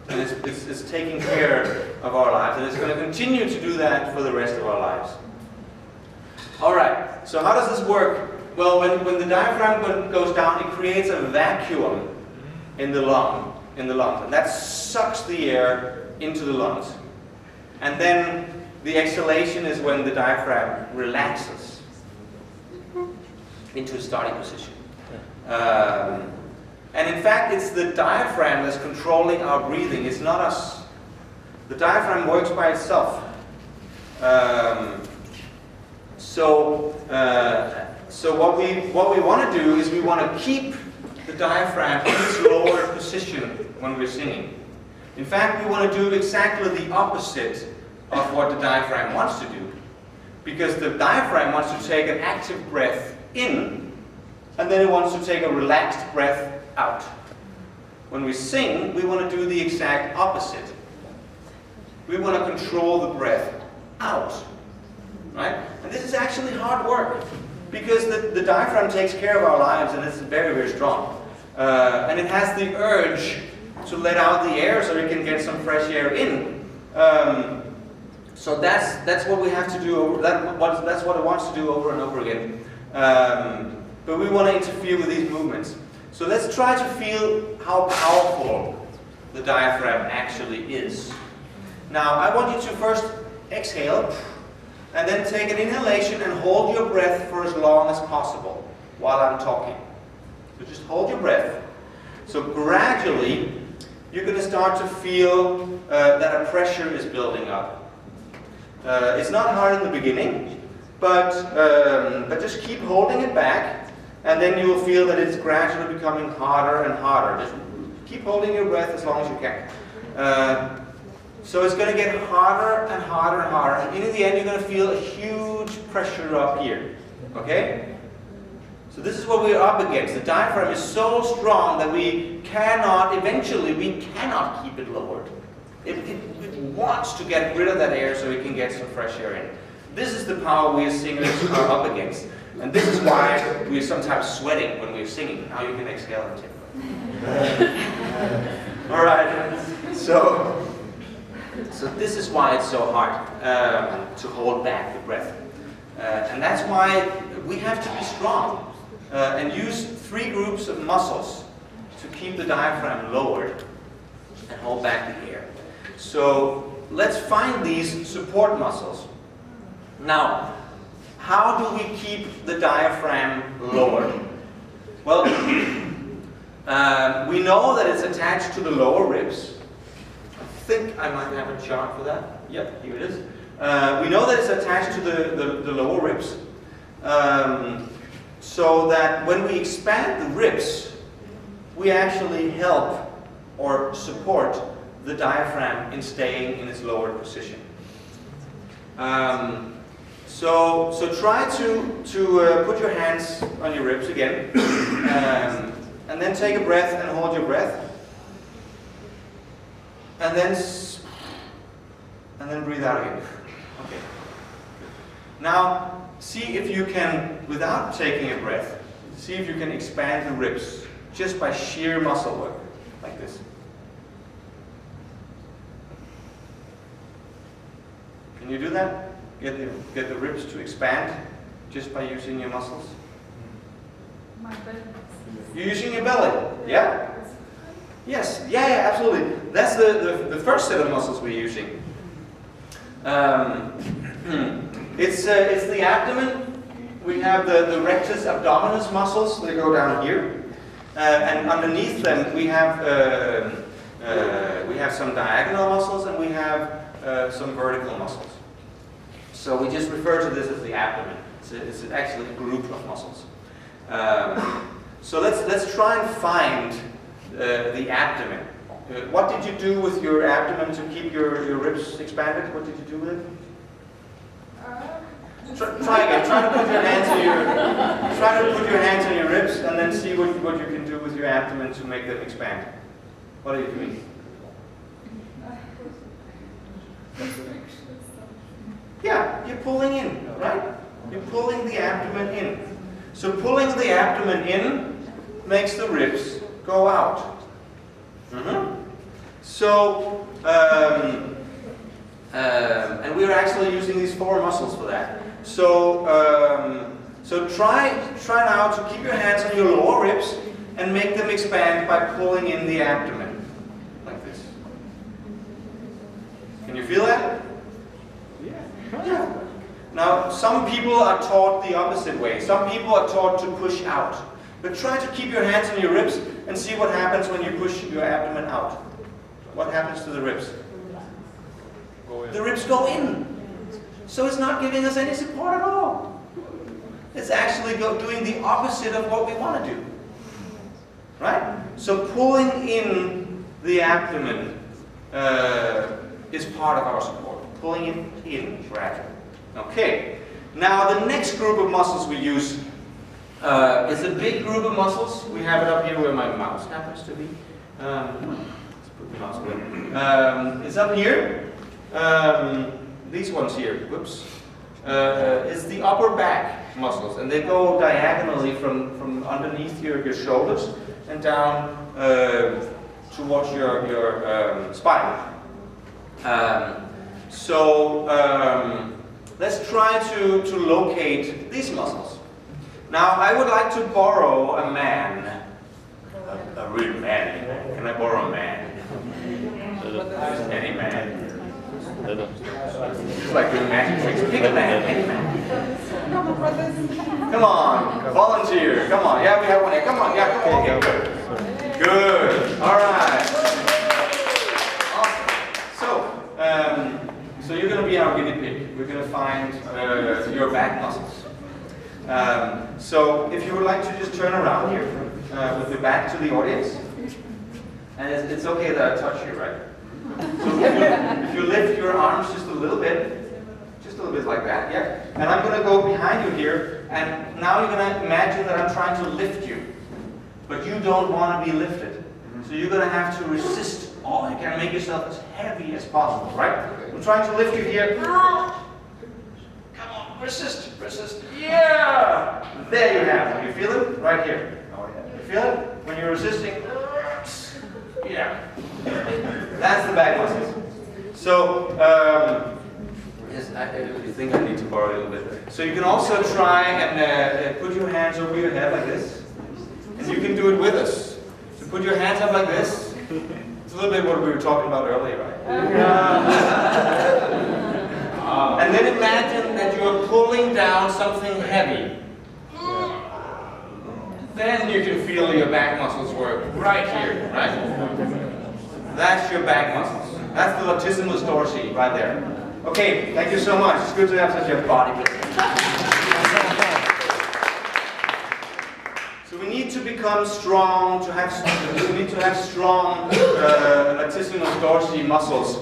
And it's taking care of our lives, and it's going to continue to do that for the rest of our lives. Alright, so how does this work? Well, when the diaphragm goes down, it creates a vacuum in the lungs, and that sucks the air into the lungs. And then the exhalation is when the diaphragm relaxes into a starting position. And in fact, it's the diaphragm that's controlling our breathing. It's not us. The diaphragm works by itself. So what we want to do is we want to keep the diaphragm in its lower position when we're singing. In fact, we want to do exactly the opposite of what the diaphragm wants to do. Because the diaphragm wants to take an active breath in, and then it wants to take a relaxed breath out. When we sing, we want to do the exact opposite. We want to control the breath out. Right? And this is actually hard work, because the diaphragm takes care of our lives, and it's very, very strong. And it has the urge to let out the air so it can get some fresh air in. So that's what we have to do. That's what it wants to do over and over again. But we want to interfere with these movements. So let's try to feel how powerful the diaphragm actually is. Now, I want you to first exhale, and then take an inhalation and hold your breath for as long as possible while I'm talking. So just hold your breath. So gradually, you're going to start to feel that a pressure is building up. It's not hard in the beginning, but just keep holding it back, and then you will feel that it's gradually becoming harder and harder. Just keep holding your breath as long as you can. So it's going to get harder and harder and harder, and in the end you're going to feel a huge pressure up here. Okay? So this is what we're up against. The diaphragm is so strong that eventually we cannot keep it lowered. It wants to get rid of that air so it can get some fresh air in. This is the power we as singers are up against. And this is why we're sometimes sweating when we're singing. Now you can exhale and take a breath. Alright, so this is why it's so hard to hold back the breath. And that's why we have to be strong and use 3 groups of muscles to keep the diaphragm lowered and hold back the air. So let's find these support muscles. Now, how do we keep the diaphragm lowered? Well, we know that it's attached to the lower ribs. think I might have a chart for that. Yep, here it is. We know that it's attached to the lower ribs. So that when we expand the ribs, we actually help or support the diaphragm in staying in its lowered position. So try to put your hands on your ribs again, and then take a breath and hold your breath, and then breathe out again. Okay. Now see if you can, without taking a breath, see if you can expand the ribs just by sheer muscle work, like this. Can you do that? Get the ribs to expand just by using your muscles? My belly. You're using your belly, yeah? Yes, yeah, absolutely. That's the first set of muscles we're using. It's the abdomen. We have the rectus abdominis muscles. They go down here, and underneath them we have some diagonal muscles and we have some vertical muscles. So we just refer to this as the abdomen. It's actually a group of muscles. So let's try and find the abdomen. What did you do with your abdomen to keep your ribs expanded? What did you do with it? Try again. Try to put your hands on your ribs, and then see what you can do with your abdomen to make them expand. What are you doing? Yeah, you're pulling in, right? You're pulling the abdomen in. So pulling the abdomen in makes the ribs go out. So, and we're actually using these 4 muscles for that. So, so try now to keep your hands on your lower ribs and make them expand by pulling in the abdomen, like this. Can you feel that? Yeah. Now, some people are taught the opposite way. Some people are taught to push out. But try to keep your hands on your ribs and see what happens when you push your abdomen out. What happens to the ribs? The ribs go in. So it's not giving us any support at all. It's actually doing the opposite of what we want to do. Right? So pulling in the abdomen is part of our support. Pulling it in gradually. Okay. Now the next group of muscles we use is a big group of muscles. We have it up here where my mouse happens to be. Let's put the mouse away. It's up here. These ones here. Whoops. It's the upper back muscles, and they go diagonally from underneath your shoulders and down towards your spine. So let's try to locate these muscles. Now I would like to borrow a man, a real man. Can I borrow a man? Just any man. It's like doing magic tricks. Pick a man, any man. Come on, volunteer. Come on. Yeah, we have one here. Come on. Yeah, come on. Okay, good. Good. All right. Awesome. So you're going to be our guinea pig. We're going to find your back muscles. So if you would like to just turn around here with your back to the audience. And it's okay that I touch you, right? So if you lift your arms just a little bit like that, yeah? And I'm going to go behind you here, and now you're going to imagine that I'm trying to lift you. But you don't want to be lifted. So you're going to have to resist all you can, make yourself as heavy as possible, right? I'm trying to lift you here. Come on, resist, resist. Yeah! There you have it. You feel it? Right here. You feel it? When you're resisting. Yeah. That's the back muscles. So, yes, I think I need to borrow a little bit. So you can also try and put your hands over your head like this. And you can do it with us. So put your hands up like this. It's a little bit what we were talking about earlier, right? And then imagine that you're pulling down something heavy. Then you can feel your back muscles work right here, right? That's your back muscles. That's the latissimus dorsi right there. Okay, thank you so much. It's good to have such a bodybuilder. So we need to become strong, we need to have strong latissimus dorsi muscles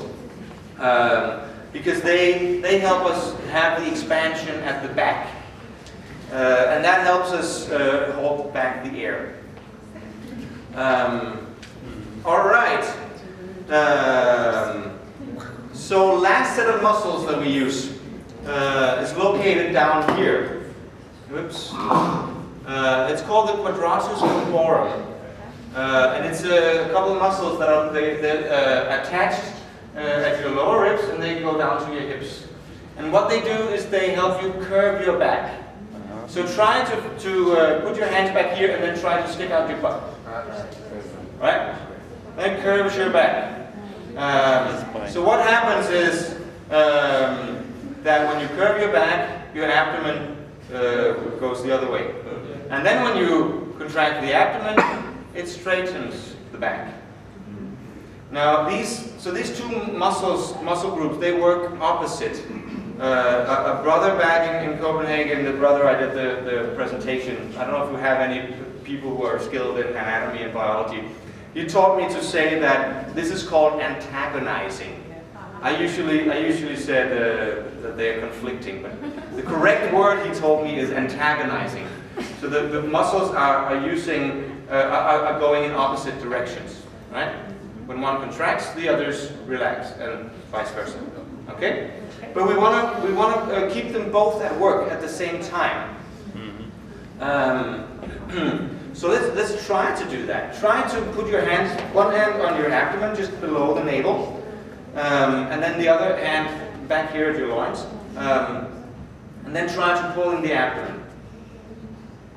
because they help us have the expansion at the back. And that helps us hold back the air. All right. So last set of muscles that we use is located down here. Whoops. It's called the quadratus lumborum. And it's a couple of muscles that are attached at your lower ribs, and they go down to your hips. And what they do is they help you curve your back. So try to put your hands back here and then try to stick out your butt. Right? Then curves your back. So what happens is that when you curve your back, your abdomen goes the other way. And then when you contract the abdomen, it straightens the back. Now these two muscle groups, they work opposite. A brother back in Copenhagen, the brother I did the presentation, I don't know if we have any people who are skilled in anatomy and biology. He taught me to say that this is called antagonizing. I usually said that they are conflicting, but the correct word he told me is antagonizing. So the muscles are going in opposite directions, right? When one contracts, the others relax, and vice versa. Okay? But we want to keep them both at work at the same time. So let's try to do that. Try to put one hand on your abdomen, just below the navel, and then the other hand back here at your loins, and then try to pull in the abdomen.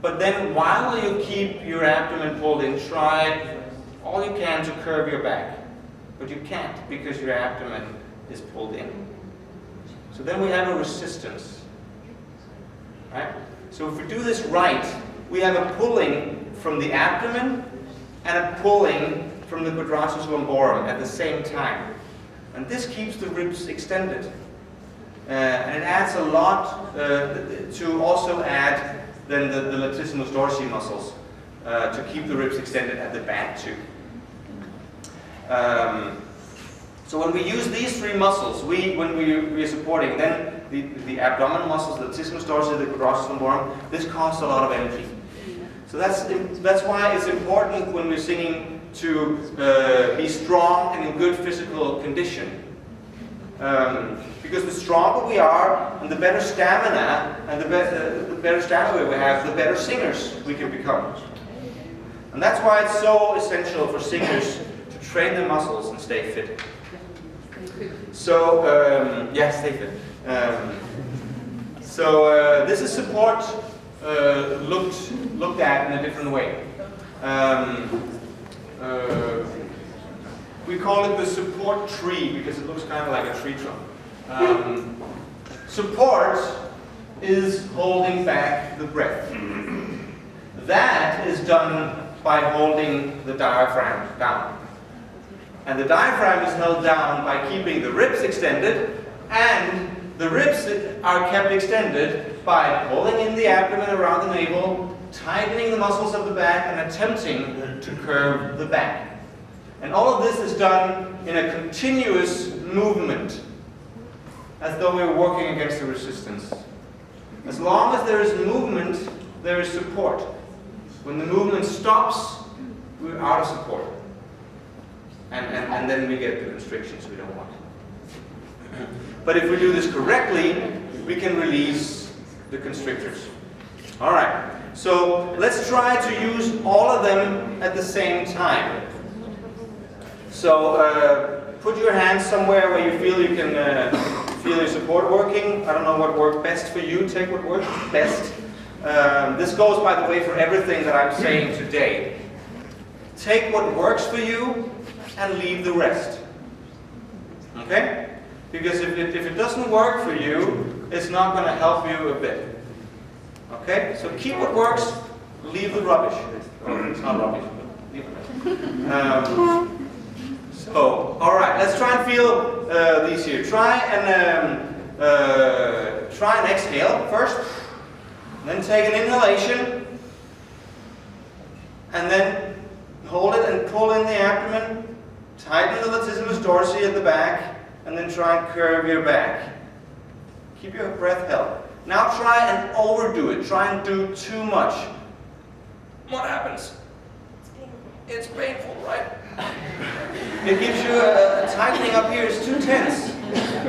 But then while you keep your abdomen pulled in, try all you can to curve your back. But you can't because your abdomen is pulled in. So then we have a resistance. Right? So if we do this right, we have a pulling from the abdomen and a pulling from the quadratus lumborum at the same time. And this keeps the ribs extended. And it adds a lot to also add then the latissimus dorsi muscles to keep the ribs extended at the back too. So when we use these three muscles, when we are supporting, then the abdominal muscles, the latissimus dorsi, the quadratus lumborum, this costs a lot of energy. So that's why it's important when we're singing to be strong and in good physical condition. Because the stronger we are, and the better stamina, and the better stamina we have, the better singers we can become. And that's why it's so essential for singers to train their muscles and stay fit. So, stay fit. This is support looked at in a different way. We call it the support tree because it looks kind of like a tree trunk. Support is holding back the breath. That is done by holding the diaphragm down. And the diaphragm is held down by keeping the ribs extended, and the ribs are kept extended by pulling in the abdomen around the navel, tightening the muscles of the back, and attempting to curve the back. And all of this is done in a continuous movement, as though we were working against the resistance. As long as there is movement, there is support. When the movement stops, we're out of support. And then we get the constrictions we don't want. But if we do this correctly, we can release the constrictors. All right, so let's try to use all of them at the same time. So put your hands somewhere where you feel you can feel your support working. I don't know what worked best for you. Take what works best. This goes, by the way, for everything that I'm saying today. Take what works for you and leave the rest. Okay? Because if it doesn't work for you, it's not going to help you a bit. Okay? So keep what works, leave the rubbish. Oh, it's not rubbish, but leave it. So All right, let's try and feel these here. Try and exhale first, then take an inhalation, and then hold it and pull in the abdomen, tighten the latissimus dorsi at the back, and then try and curve your back. Keep your breath held. Now try and overdo it. Try and do too much. What happens? It's painful, right? It gives you a tightening up here. It's too tense.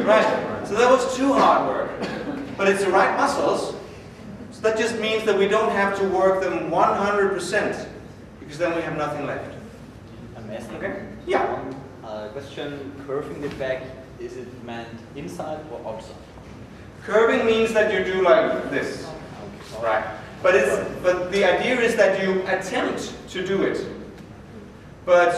Right? So that was too hard work. But it's the right muscles. So that just means that we don't have to work them 100%. Because then we have nothing left. I'm asking. Okay? Yeah. Question, curving the back, is it meant inside or outside? Curving means that you do like this. Right. But the idea is that you attempt to do it. But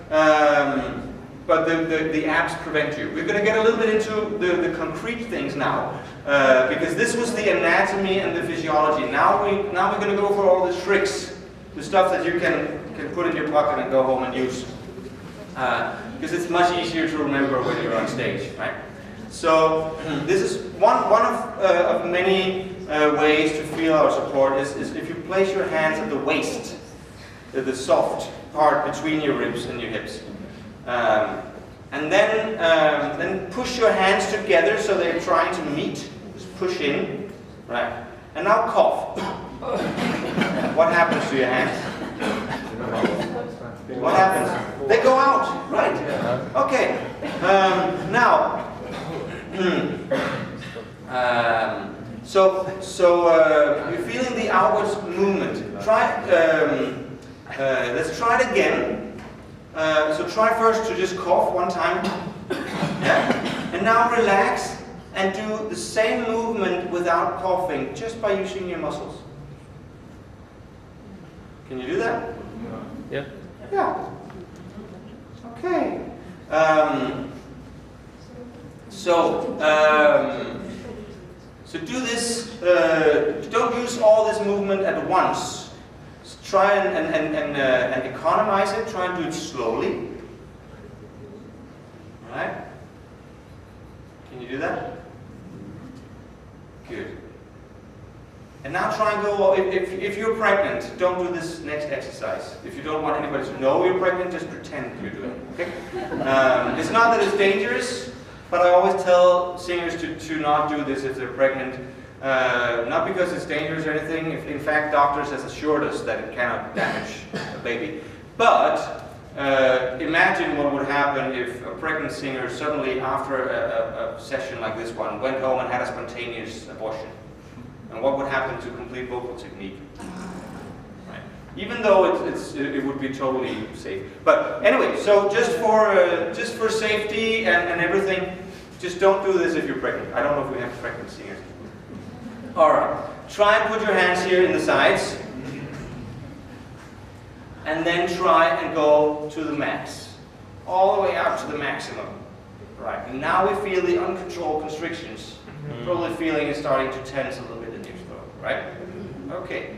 the abs prevent you. We're going to get a little bit into the concrete things now, because this was the anatomy and the physiology. Now we're going to go for all the tricks, the stuff that you can put in your pocket and go home and use, because it's much easier to remember when you're on stage, right? So this is one of many ways to feel our support is if you place your hands at the waist, the soft part between your ribs and your hips. And then push your hands together so they're trying to meet. Just push in. Right. And now cough. What happens to your hands? What happens? They go out. Right. Okay. Now. So you're feeling the outwards movement. Let's try it again. So try first to just cough one time. Yeah? And now relax and do the same movement without coughing, just by using your muscles. Can you do that? Yeah. Yeah. Okay. So do this. Don't use all this movement at once. Try and economize it. Try and do it slowly. All right? Can you do that? Good. And now try and go. If you're pregnant, don't do this next exercise. If you don't want anybody to know you're pregnant, just pretend you're doing it. Okay? It's not that it's dangerous, but I always tell singers to not do this if they're pregnant. Not because it's dangerous or anything. In fact, doctors have assured us that it cannot damage a baby. But imagine what would happen if a pregnant singer suddenly, after a session like this one, went home and had a spontaneous abortion. And what would happen to complete vocal technique? Right. Even though it would be totally safe. But anyway, so just for safety and everything, just don't do this if you're pregnant. I don't know if we have pregnant singers. All right. Try and put your hands here in the sides. And then try and go to the max. All the way out to the maximum. Right. And now we feel the uncontrolled constrictions. Probably feeling it starting to tense a little bit in your throat. Right? Okay.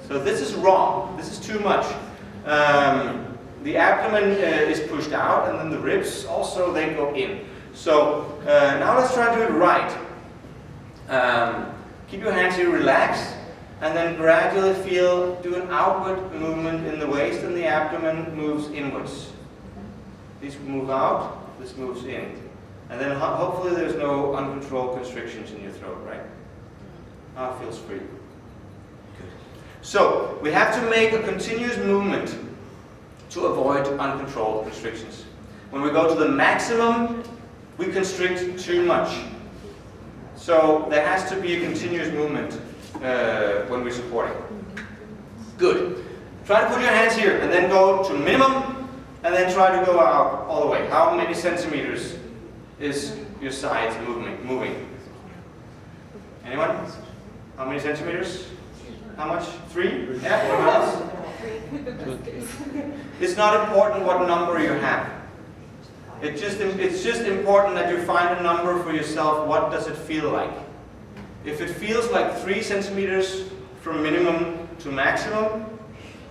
So this is wrong. This is too much. The abdomen is pushed out, and then the ribs also, they go in. So now let's try to do it right. Keep your hands here relaxed, and then gradually do an outward movement in the waist, and the abdomen moves inwards. These move out, this moves in. And then hopefully there's no uncontrolled constrictions in your throat, right? Now it feels free. Good. So we have to make a continuous movement to avoid uncontrolled constrictions. When we go to the maximum, we constrict too much. So there has to be a continuous movement when we're supporting. Good. Try to put your hands here and then go to minimum and then try to go out all the way. How many centimeters is your sides moving? Anyone? How many centimeters? How much? 3? Yeah? Anyone else? It's not important what number you have. It's just important that you find a number for yourself. What does it feel like? If it feels like 3 centimeters from minimum to maximum,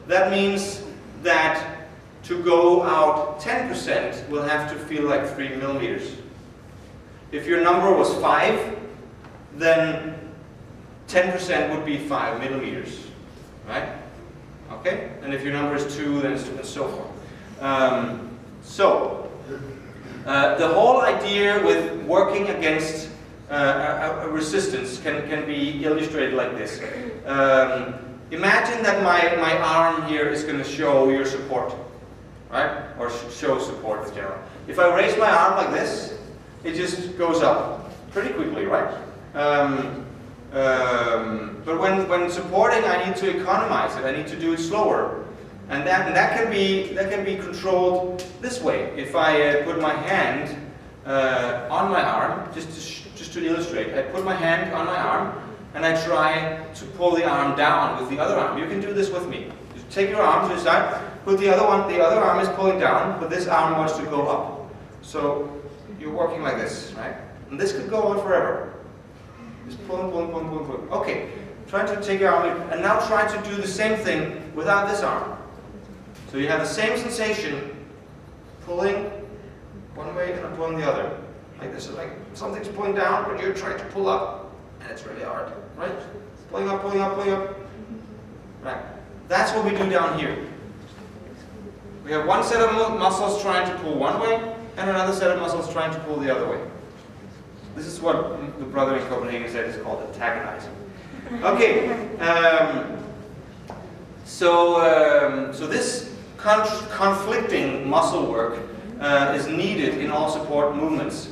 that means that to go out 10% will have to feel like 3 millimeters. If your number was 5, then 10% would be 5 millimeters, right? Okay? And if your number is 2, then it's 2, and so forth. The whole idea with working against a resistance can be illustrated like this. Imagine that my arm here is going to show your support, right? Or show support in general. If I raise my arm like this, it just goes up pretty quickly, right? But when supporting, I need to economize it. I need to do it slower, and that can be controlled this way. If I put my hand on my arm, just to illustrate, I put my hand on my arm and I try to pull the arm down with the other arm. You can do this with me. Just take your arm to the side, put the other one. The other arm is pulling down, but this arm wants to go up. So you're working like this, right? And this could go on forever. Just pulling, pulling, pulling, pulling, pulling. Okay, try to take your arm in, and now try to do the same thing without this arm. So you have the same sensation, pulling one way and pulling the other. Like this is like something's pulling down, but you're trying to pull up, and it's really hard, right? Pulling up, pulling up, pulling up. Right. That's what we do down here. We have one set of muscles trying to pull one way, and another set of muscles trying to pull the other way. This is what the brother in Copenhagen said is called antagonizing. Okay, so this conflicting muscle work is needed in all support movements.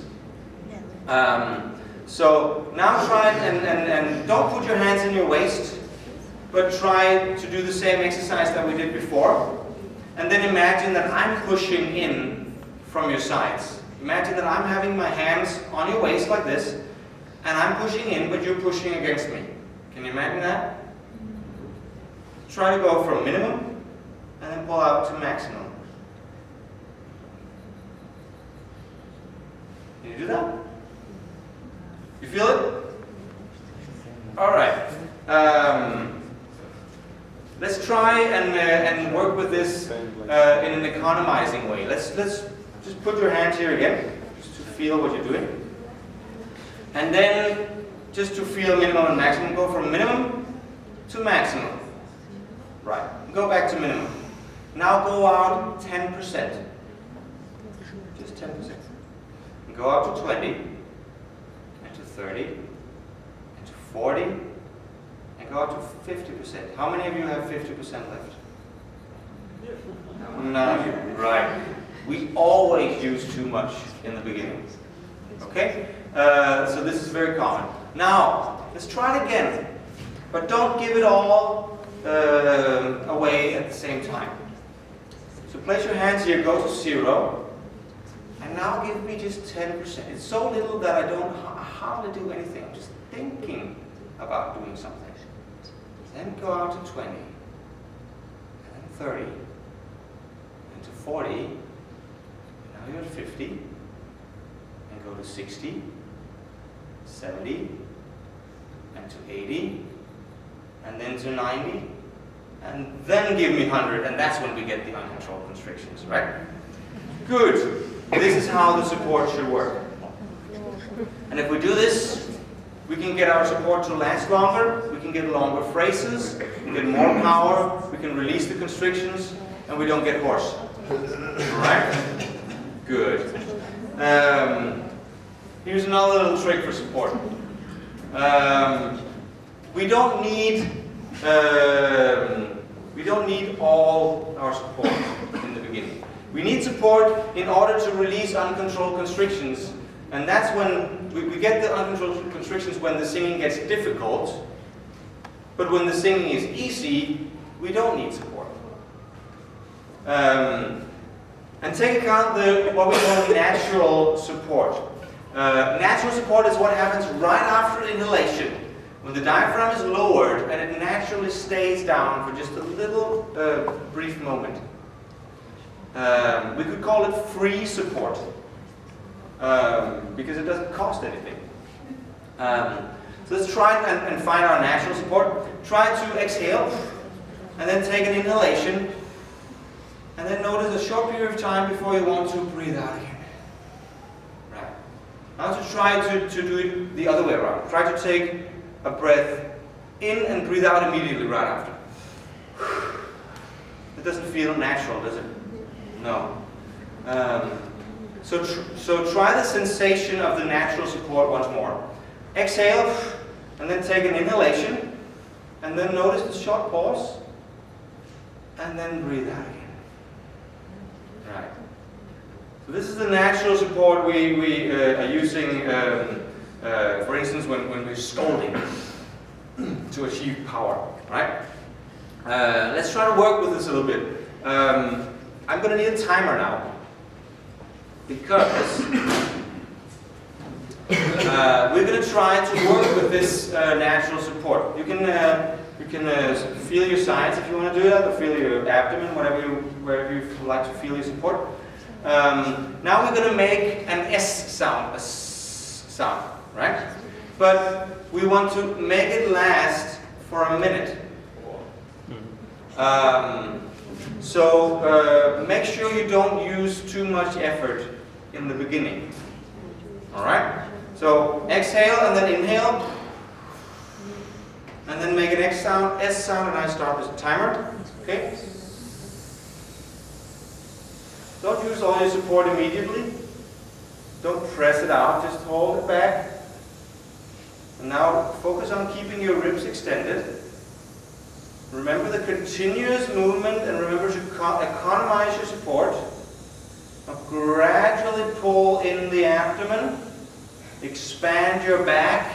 So now try and don't put your hands in your waist, but try to do the same exercise that we did before. And then imagine that I'm pushing in from your sides. Imagine that I'm having my hands on your waist like this, and I'm pushing in, but you're pushing against me. Can you imagine that? Try to go from minimum, and then pull out to maximum. Can you do that? You feel it? All right. Let's try and work with this in an economizing way. Let's just put your hands here again, just to feel what you're doing. And then, just to feel minimum and maximum, go from minimum to maximum. Right, go back to minimum. Now go out 10%. Just 10%. And go out to 20, and to 30, and to 40, and go out to 50%. How many of you have 50% left? None of you. Right. We always use too much in the beginning. Okay? So this is very common. Now, let's try it again. But don't give it all away at the same time. So place your hands here, go to 0. And now give me just 10%. It's so little that I don't hardly do anything. I'm just thinking about doing something. Then go out to 20. And then 30. And to 40. And now you're at 50. And go to 60. 70. And to 80. And then to 90. And then give me 100. And that's when we get the uncontrolled constrictions, right? Good. This is how the support should work. And if we do this, we can get our support to last longer, we can get longer phrases, we can get more power, we can release the constrictions, and we don't get hoarse. Alright? Good. Here's another little trick for support. We don't need all our support in the beginning. We need support in order to release uncontrolled constrictions, and that's when we get the uncontrolled constrictions when the singing gets difficult, but when the singing is easy, we don't need support. And take account what we call natural support. Natural support is what happens right after inhalation, when the diaphragm is lowered and it naturally stays down for just a little brief moment. We could call it free support, because it doesn't cost anything. So let's try and find our natural support. Try to exhale, and then take an inhalation, and and then notice a short period of time before you want to breathe out again. Right. Now to try to do it the other way around. Try to take a breath in and breathe out immediately right after. It doesn't feel natural, does it? No. So try the sensation of the natural support once more. Exhale, and then take an inhalation, and then notice the short pause, and then breathe out again. Right. So this is the natural support we are using, for instance, when we're scolding to achieve power. Right? Let's try to work with this a little bit. I'm going to need a timer now, because we're going to try to work with this natural support. You can feel your sides if you want to do that, or feel your abdomen, wherever you like to feel your support. Now we're going to make an S sound, a S sound, right? But we want to make it last for a minute. So make sure you don't use too much effort in the beginning. Alright? So exhale and then inhale. And then make an S sound, and I start this timer. Okay? Don't use all your support immediately. Don't press it out, just hold it back. And now focus on keeping your ribs extended. Remember the continuous movement, and remember to economize your support. Now gradually pull in the abdomen. Expand your back.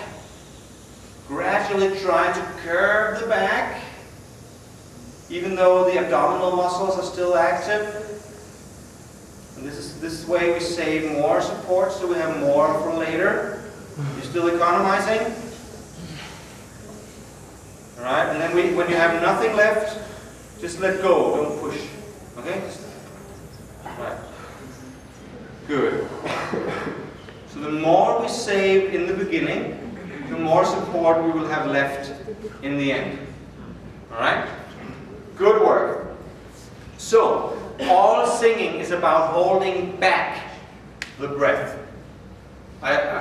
Gradually try to curve the back, even though the abdominal muscles are still active. And this way we save more support, so we have more for later. You're still economizing. Alright, and then when you have nothing left, just let go, don't push. Okay? Right. Good. So the more we save in the beginning, the more support we will have left in the end. Alright? Good work. So, all singing is about holding back the breath.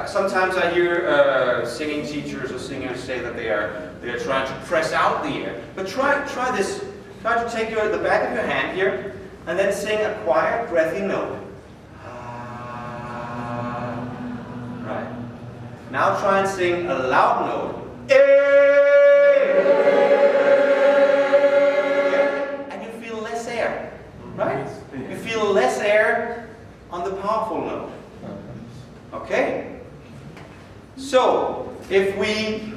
Sometimes I hear singing teachers or singers say that they are trying to press out the air. But try this. Try to take the back of your hand here and then sing a quiet, breathy note. Right. Now try and sing a loud note. And you feel less air. Right? You feel less air on the powerful note. Okay? So, if we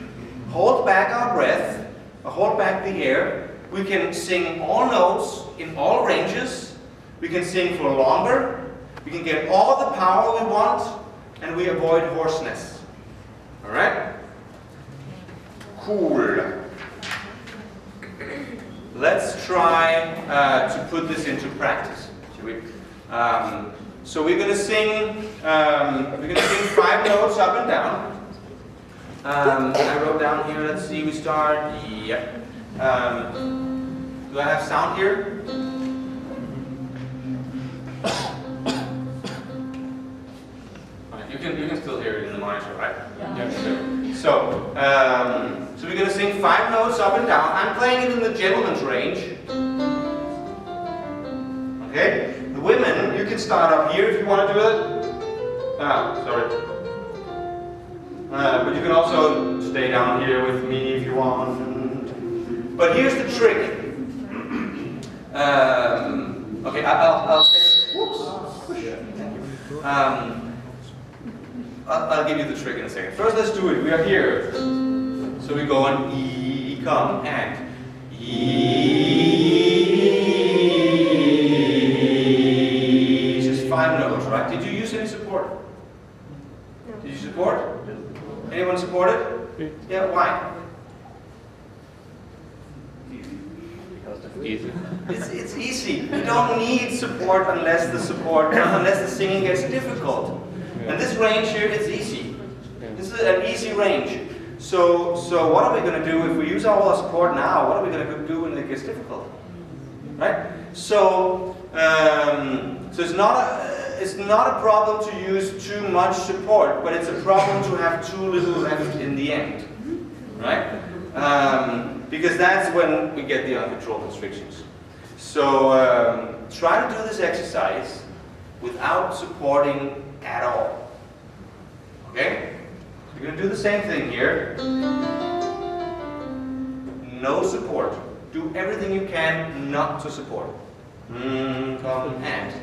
hold back our breath, or hold back the air, we can sing all notes in all ranges. We can sing for longer. We can get all the power we want, and we avoid hoarseness. Alright? Cool. Let's try to put this into practice, shall we? So we're going to sing 5 notes up and down. I wrote down here, let's see, we start, yep. Do I have sound here? You can still hear it in the monitor, right? Yeah. So we're going to sing 5 notes up and down. I'm playing it in the gentleman's range. Okay? The women, you can start up here if you want to do it. Sorry. But you can also stay down here with me if you want. But here's the trick. Okay, I'll say. Whoops. I'll give you the trick in a second. First, let's do it. We are here. So we go on E, come, and E. Just 5 notes, right? Did you use any support? Did you support? Anyone support it? Yeah, why? Easy. It's easy. You don't need support unless the singing gets difficult. And this range here, it's easy. This is an easy range. So what are we going to do if we use all our support now? What are we going to do when it gets difficult? Right? So So it's not a problem to use too much support, but it's a problem to have too little left in the end, right? Because that's when we get the uncontrolled constrictions. So try to do this exercise without supporting at all. Okay? You're going to do the same thing here. No support. Do everything you can not to support. Come and.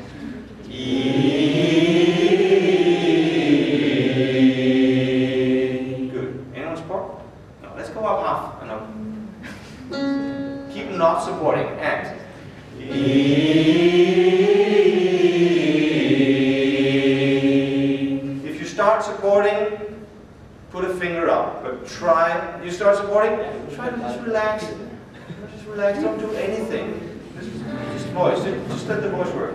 Good. Anyone support? No. Let's go up half. No. Keep not supporting. And. If you start supporting, put a finger up. But try. You start supporting. Try to just relax. Just relax. Don't do anything. Just voice. Just let the voice work.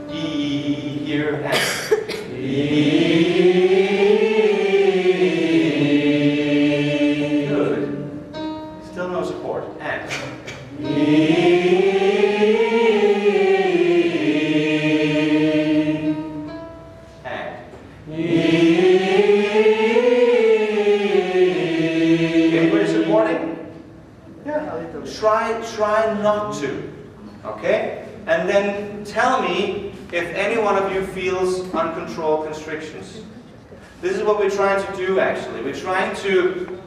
Here and. Good. Still no support. And. And. Anybody supporting? Yeah. Try not to. Okay? And then tell me if any one of you feels uncontrolled constrictions. This is what we're trying to do actually. We're trying to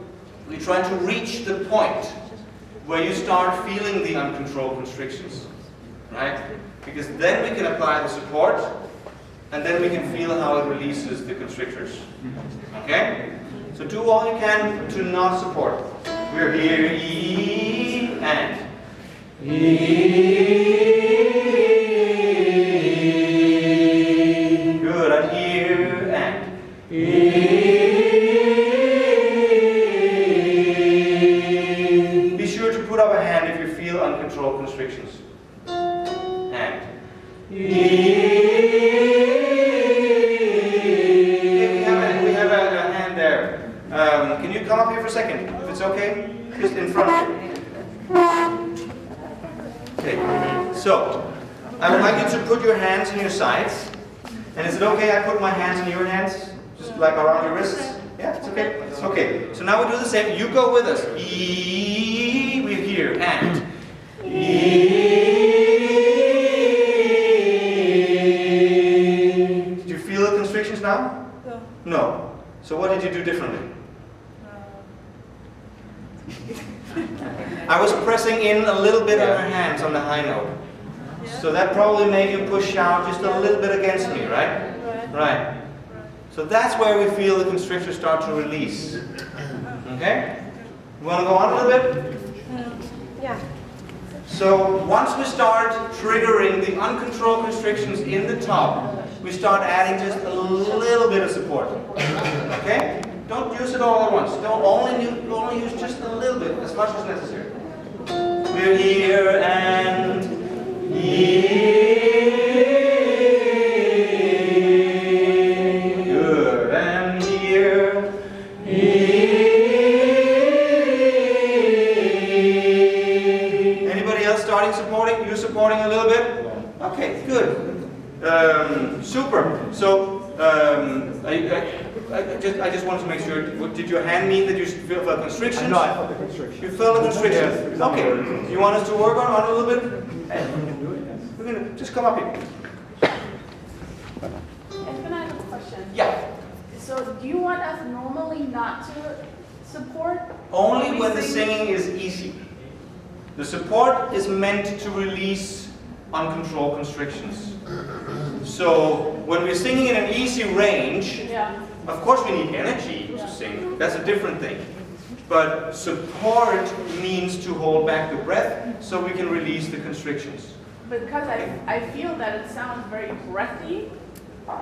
reach the point where you start feeling the uncontrolled constrictions. Right? Because then we can apply the support and then we can feel how it releases the constrictors. Okay? So do all you can to not support. We're here, E and. Good, I'm here and. Be sure to put up a hand if you feel uncontrolled constrictions. And. Okay, we have a hand there. Can you come up here for a second, if it's okay? Just in front of you. Okay, so I would like you to put your hands on your sides. And is it okay I put my hands in your hands? Just like around your wrists? Yeah, it's okay? Okay, so now we do the same. You go with us. E, we're here. And. Did you feel the constrictions now? No. No. So what did you do differently? I was pressing in a little bit on her hands on the high note. So that probably made you push out just a little bit against me, right? Right. So that's where we feel the constrictors start to release. Okay? You want to go on a little bit? Yeah. So once we start triggering the uncontrolled constrictions in the top, we start adding just a little bit of support. Okay? Don't use it all at once. Don't only use just a little bit, as much as necessary. We're here and here. Good. And here. Anybody else starting supporting? You supporting a little bit? Okay, good. Super. So I just wanted to make sure. Did your hand mean that you feel a constriction? No, I felt the constriction. You felt a constriction. Yes, Okay. Do you want us to work on it a little bit? Yes, we can do it, yes. We're gonna just come up here. Esben, I have a question. Yeah. So do you want us normally not to support? Only when the singing is easy. The support is meant to release uncontrolled constrictions. So when we're singing in an easy range, Yeah. of course we need energy to sing. That's a different thing. But support means to hold back the breath so we can release the constrictions. Because I feel that it sounds very breathy,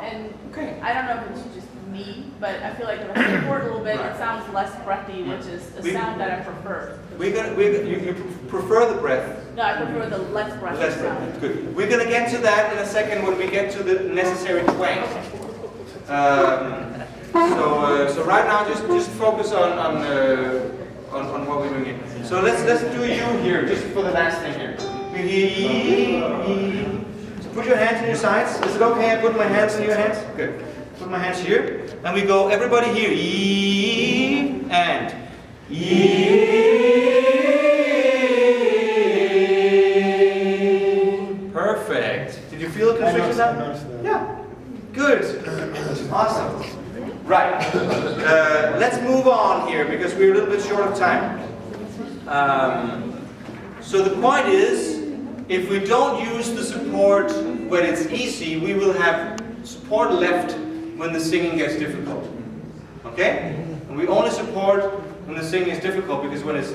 and Okay. I don't know if it's just me, but I feel like if I support a little bit, it sounds less breathy, which is a sound that I prefer. You prefer the breath. No, I prefer the less breathy Less sound. breath. Good. We're going to get to that in a second when we get to the necessary twang. So right now, just focus on what we're doing here. So let's do you here, just for the last thing here. Put your hands in your sides. Is it okay I put my hands in your hands? Good. Put my hands here. And we go, everybody here. E and E. Perfect. Did you feel the constriction now? Yeah. Good. Awesome. Right. Let's move on here because we're a little bit short of time. So the point is, if we don't use the support when it's easy, we will have support left when the singing gets difficult. Okay? And we only support when the singing is difficult because when it's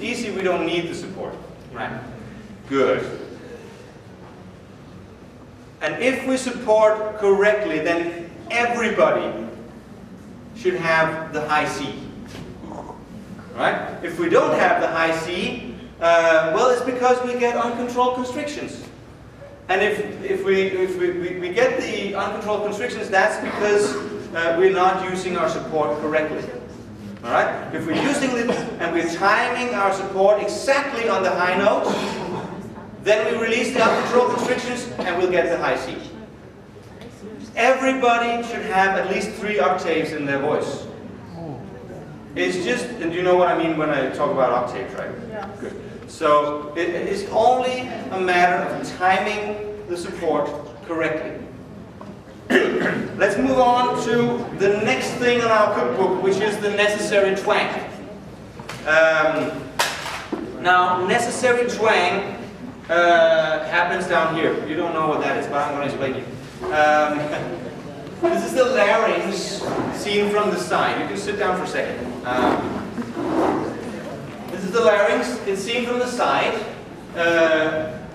easy, we don't need the support. Right? Good. And if we support correctly, then everybody should have the high C. Right? If we don't have the high C, well, it's because we get uncontrolled constrictions. And if we get the uncontrolled constrictions, that's because we're not using our support correctly. All right? If we're using it and we're timing our support exactly on the high note, then we release the uncontrolled constrictions and we'll get the high C. Everybody should have at least 3 octaves in their voice. It's just, and you know what I mean when I talk about octaves, right? Yeah. Good. So it is only a matter of timing the support correctly. Let's move on to the next thing on our cookbook, which is the necessary twang. Now, necessary twang happens down here. You don't know what that is, but I'm going to explain to you. This is the larynx seen from the side. You can sit down for a second. This is the larynx. It's seen from the side.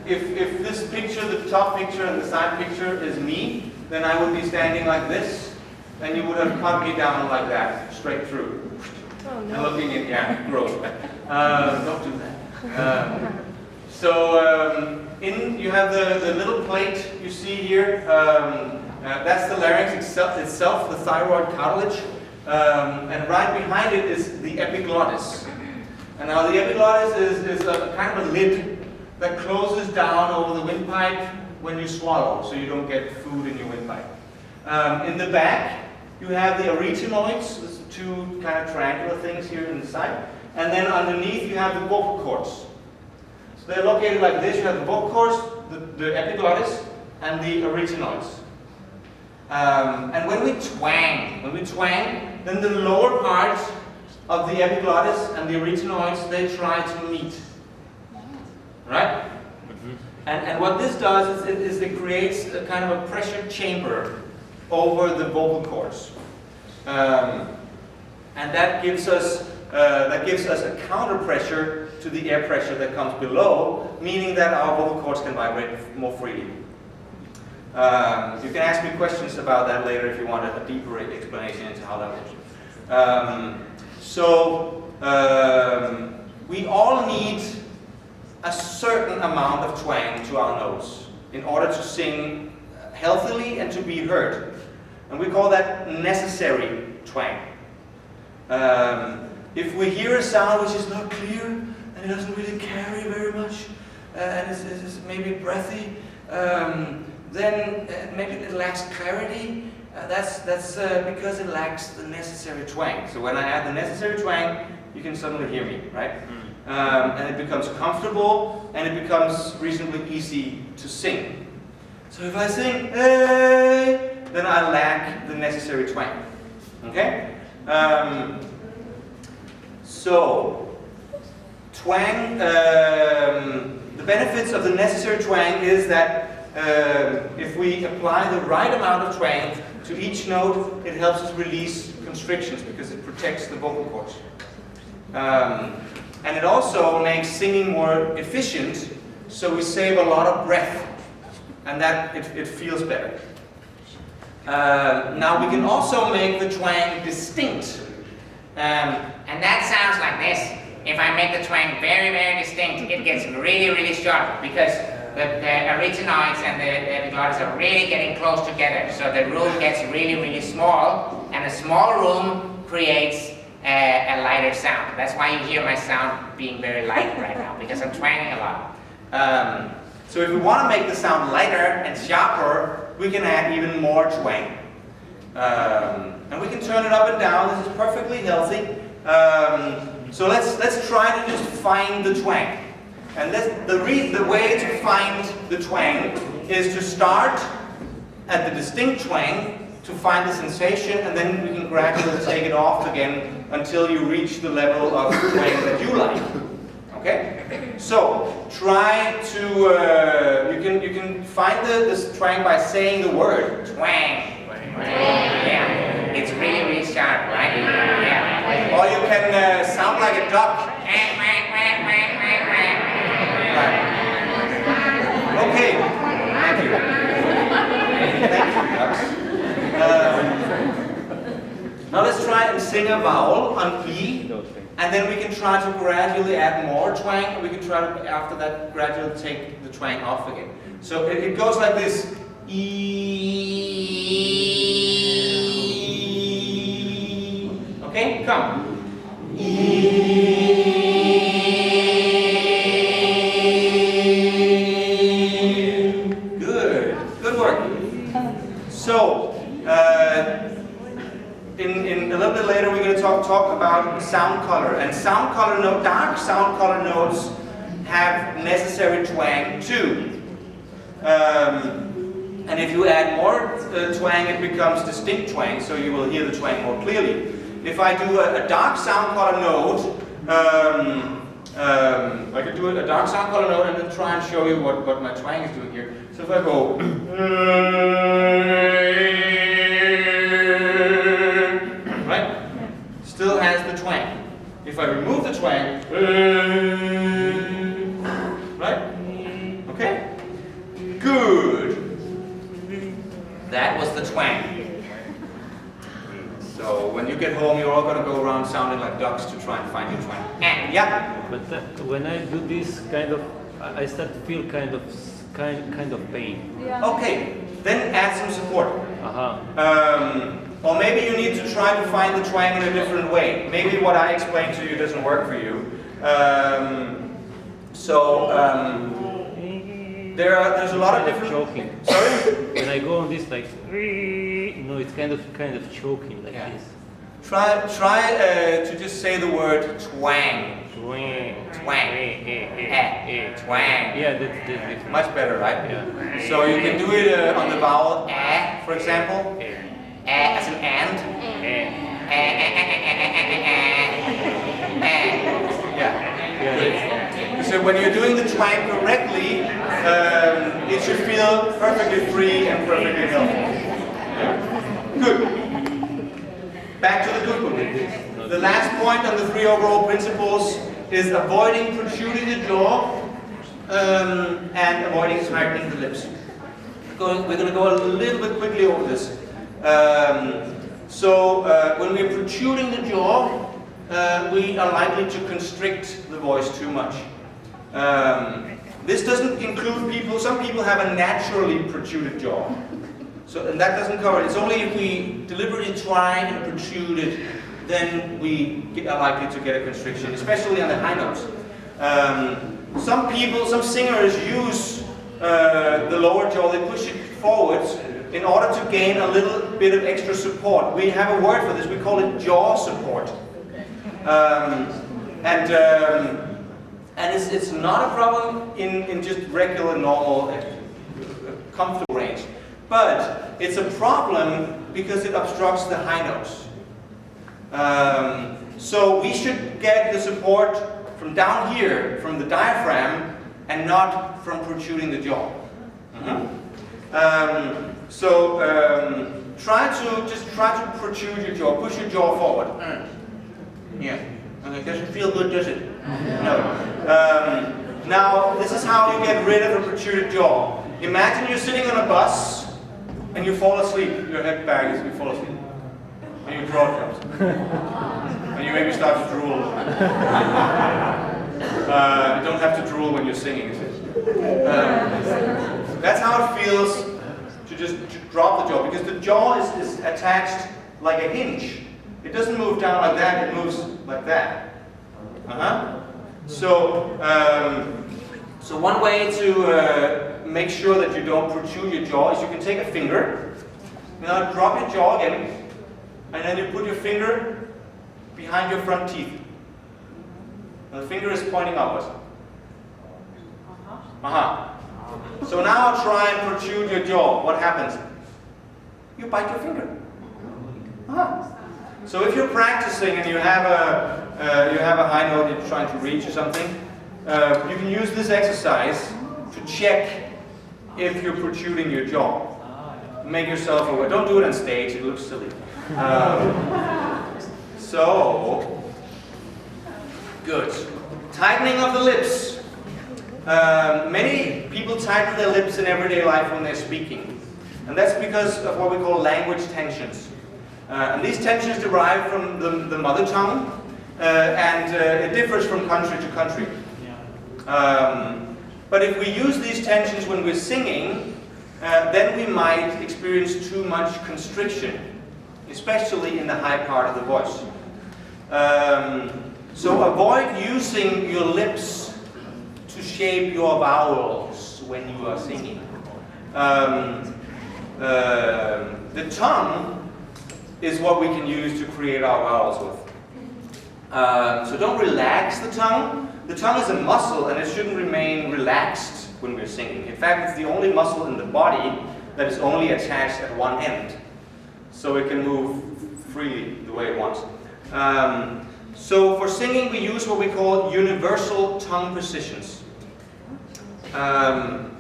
If this picture, the top picture and the side picture is me, then I would be standing like this, and you would have cut me down like that, straight through. Oh, no. And looking in, yeah, gross. Don't do that. You have the little plate you see here. That's the larynx itself, the thyroid cartilage. And right behind it is the epiglottis. And now the epiglottis is a kind of a lid that closes down over the windpipe when you swallow, so you don't get food in your windpipe. In the back, you have the arytenoids, those 2 kind of triangular things here in the side. And then underneath, you have the vocal cords. So they're located like this. You have the vocal cords, the epiglottis, and the arytenoids. And when we twang, then the lower part of the epiglottis and the arytenoids, they try to meet. Right? And what this does is it creates a kind of a pressure chamber over the vocal cords. And that gives us a counter pressure to the air pressure that comes below, meaning that our vocal cords can vibrate more freely. You can ask me questions about that later if you want a deeper explanation into how that works. We all need a certain amount of twang to our nose in order to sing healthily and to be heard. And we call that necessary twang. If we hear a sound which is not clear and it doesn't really carry very much, and it's maybe breathy, then maybe it lacks clarity. That's because it lacks the necessary twang. So when I add the necessary twang, you can suddenly hear me, right? And it becomes comfortable and it becomes reasonably easy to sing. So if I sing, hey, then I lack the necessary twang. Okay? So, twang, the benefits of the necessary twang is that if we apply the right amount of twang to each note, it helps us release constrictions because it protects the vocal cords. And it also makes singing more efficient, so we save a lot of breath, and that it feels better. Now we can also make the twang distinct. And that sounds like this. If I make the twang very, very distinct, it gets really, really sharp because the arytenoids and the epiglottis are really getting close together. So the room gets really, really small, and a small room creates a lighter sound. That's why you hear my sound being very light right now, because I'm twanging a lot. So if we want to make the sound lighter and sharper, we can add even more twang. And we can turn it up and down. This is perfectly healthy. So let's try to just find the twang. And the way to find the twang is to start at the distinct twang to find the sensation, and then we can gradually take it off again until you reach the level of twang that you like. Okay? So try to you can find this twang by saying the word Twang. Yeah. It's really, really sharp, right? Yeah. or you can sound like a duck. Okay, thank you. Thank you, ducks. Now let's try and sing a vowel on E, and then we can try to gradually add more twang, and we can try to, after that, gradually take the twang off again. So it goes like this. E. Okay, come. Good work. So, in a little bit later, we're going to talk about sound color. And dark sound color notes have necessary twang too. And if you add more twang, it becomes distinct twang, so you will hear the twang more clearly. If I do a dark sound color note, I can do a dark sound color note and then try and show you what my twang is doing here. So if I go, right, still has the twang. If I remove the twang, right, okay, good. That was the twang. So when you get home, you're all going to go around sounding like ducks to try and find your twang. Yeah. But when I do this I start to feel kind of pain. Yeah. Okay, then add some support. Or maybe you need to try to find the twang in a different way. Maybe what I explained to you doesn't work for you. There's a lot of different. Choking. Sorry. When I go on this it's kind of choking like this. Try to just say the word twang. Twang. Twang. Twang. Yeah, that's Much better, right? Yeah. So you can do it on the vowel for example. As an and. Yeah. So when you're doing the twang correctly, it should feel perfectly free and perfectly healthy. Good. Back to the good book. The last point on the 3 overall principles is avoiding protruding the jaw and avoiding tightening the lips. We're going to go a little bit quickly over this. When we're protruding the jaw, we are likely to constrict the voice too much. This doesn't include people. Some people have a naturally protruded jaw. And that doesn't cover it. It's only if we deliberately try and protrude it, then we are likely to get a constriction, especially on the high notes. Some singers use the lower jaw, they push it forwards in order to gain a little bit of extra support. We have a word for this, we call it jaw support. And it's not a problem in just regular, normal, comfortable range. But it's a problem because it obstructs the high notes. So we should get the support from down here, from the diaphragm, and not from protruding the jaw. Try to protrude your jaw, push your jaw forward. Yeah. Okay, doesn't feel good, does it? No. Now, this is how you get rid of a protruded jaw. Imagine you're sitting on a bus and you fall asleep. Your head bags, you fall asleep. And your jaw drops. And you maybe start to drool. You don't have to drool when you're singing. That's how it feels to just drop the jaw, because the jaw is attached like a hinge. It doesn't move down like that, it moves like that. So So one way to make sure that you don't protrude your jaw is you can take a finger, now drop your jaw in, and then you put your finger behind your front teeth. And the finger is pointing upwards. So now try and protrude your jaw. What happens? You bite your finger. So if you're practicing and you have a high note you're trying to reach or something, you can use this exercise to check if you're protruding your jaw. Make yourself aware. Don't do it on stage, it looks silly. So, good. Tightening of the lips. Many people tighten their lips in everyday life when they're speaking. And that's because of what we call language tensions. And these tensions derive from the mother tongue, and it differs from country to country. But if we use these tensions when we're singing, then we might experience too much constriction, especially in the high part of the voice. So avoid using your lips to shape your vowels when you are singing. The tongue is what we can use to create our vowels with. So don't relax the tongue. The tongue is a muscle and it shouldn't remain relaxed when we're singing. In fact, it's the only muscle in the body that is only attached at one end. So it can move freely the way it wants. So for singing we use what we call universal tongue positions. And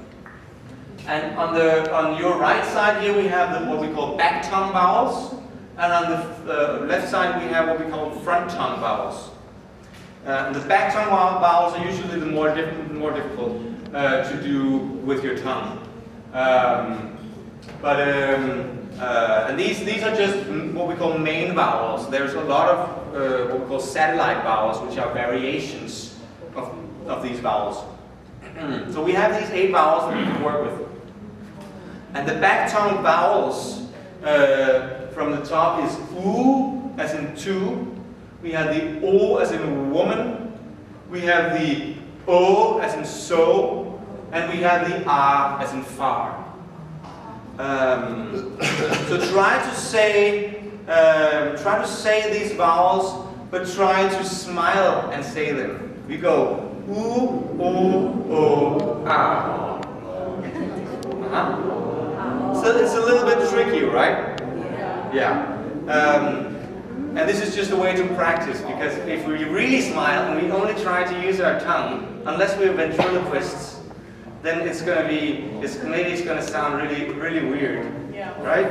on your right side here we have what we call back tongue vowels. And on the left side we have what we call front tongue vowels. The back tongue vowels are usually the more difficult to do with your tongue. And these are just what we call main vowels. There's a lot of what we call satellite vowels, which are variations of these vowels. So we have these 8 vowels that we can work with. And the back tongue vowels from the top is oo, as in two. We have the o as in woman. We have the o as in so. And we have the a as in far. So try to say these vowels, but try to smile and say them. We go oo, o, a. So it's a little bit tricky, right? Yeah. And this is just a way to practice, because if we really smile and we only try to use our tongue, unless we're ventriloquists, then maybe it's going to sound really, really weird, right?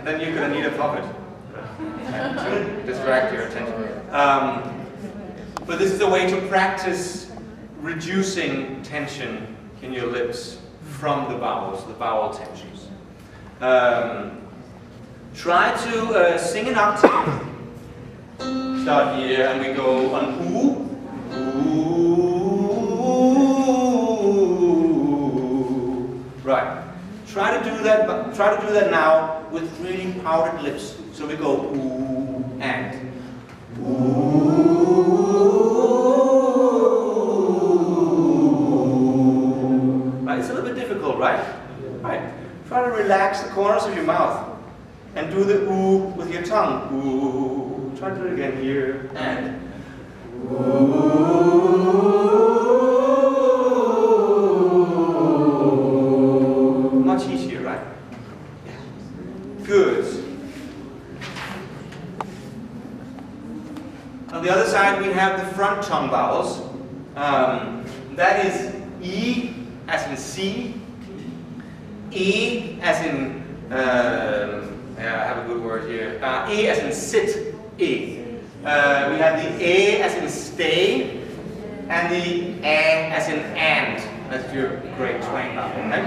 Then you're going to need a puppet to distract your attention. But this is a way to practice reducing tension in your lips from the vowels, the vowel tensions. Try to sing an octave. Start here and we go on oo. Right. Try to do that now with really pouted lips. So we go oo and oo. Right. It's a little bit difficult, right? Right. Try to relax the corners of your mouth and do the oo with your tongue. Ooh. Try to do it again here and ooh. Much easier, right? Good. On the other side we have the front tongue vowels. That is E as in C, E as in I have a good word here. E as in sit, E. We have the A as in stay, and the A as in and. That's your great twang vowel, okay?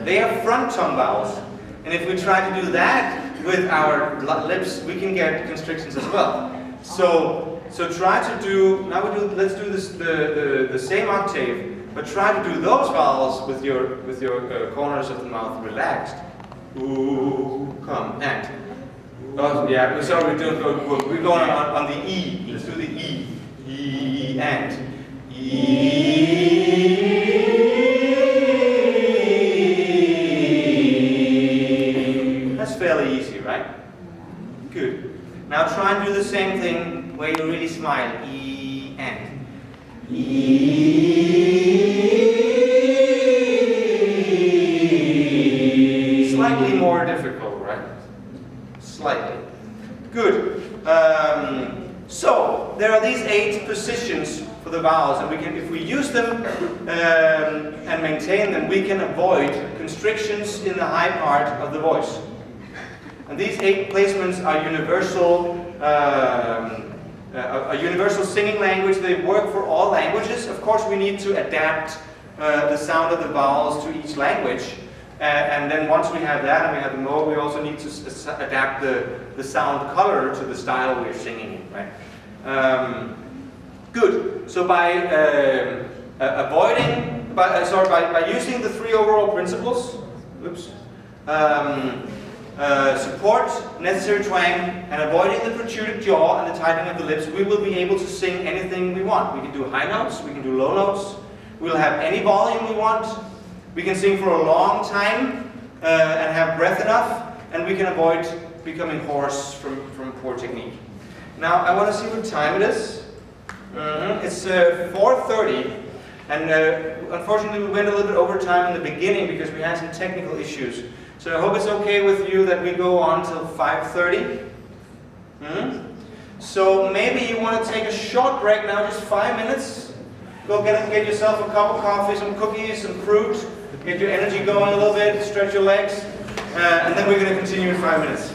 They are front tongue vowels, and if we try to do that with our lips, we can get constrictions as well. So try to do. Let's do this the same octave, but try to do those vowels with your corners of the mouth relaxed. Ooh, come and. Oh yeah, sorry, we're going on the E. Let's do the E. E and. E That's fairly easy, right? Good. Now try and do the same thing where you really smile. E and. Slightly more difficult, right? Slightly. Good. So there are these 8 positions for the vowels, and we can, if we use them and maintain them, we can avoid constrictions in the high part of the voice. And these 8 placements are universal, a universal singing language. They work for all languages. Of course, we need to adapt the sound of the vowels to each language. And then once we have that and we have the mode, we also need to adapt the sound color to the style we're singing in, right? Good. So by by using the 3 overall principles, support, necessary twang, and avoiding the protruded jaw and the tightening of the lips, we will be able to sing anything we want. We can do high notes, we can do low notes, we'll have any volume we want, we can sing for a long time and have breath enough, and we can avoid becoming hoarse from poor technique. Now I want to see what time it is. It's 4:30, and unfortunately we went a little bit over time in the beginning because we had some technical issues. So I hope it's okay with you that we go on till 5:30. So maybe you want to take a short break now, just 5 minutes. Go get yourself a cup of coffee, some cookies, some fruit, get your energy going a little bit, stretch your legs, and then we're going to continue in 5 minutes.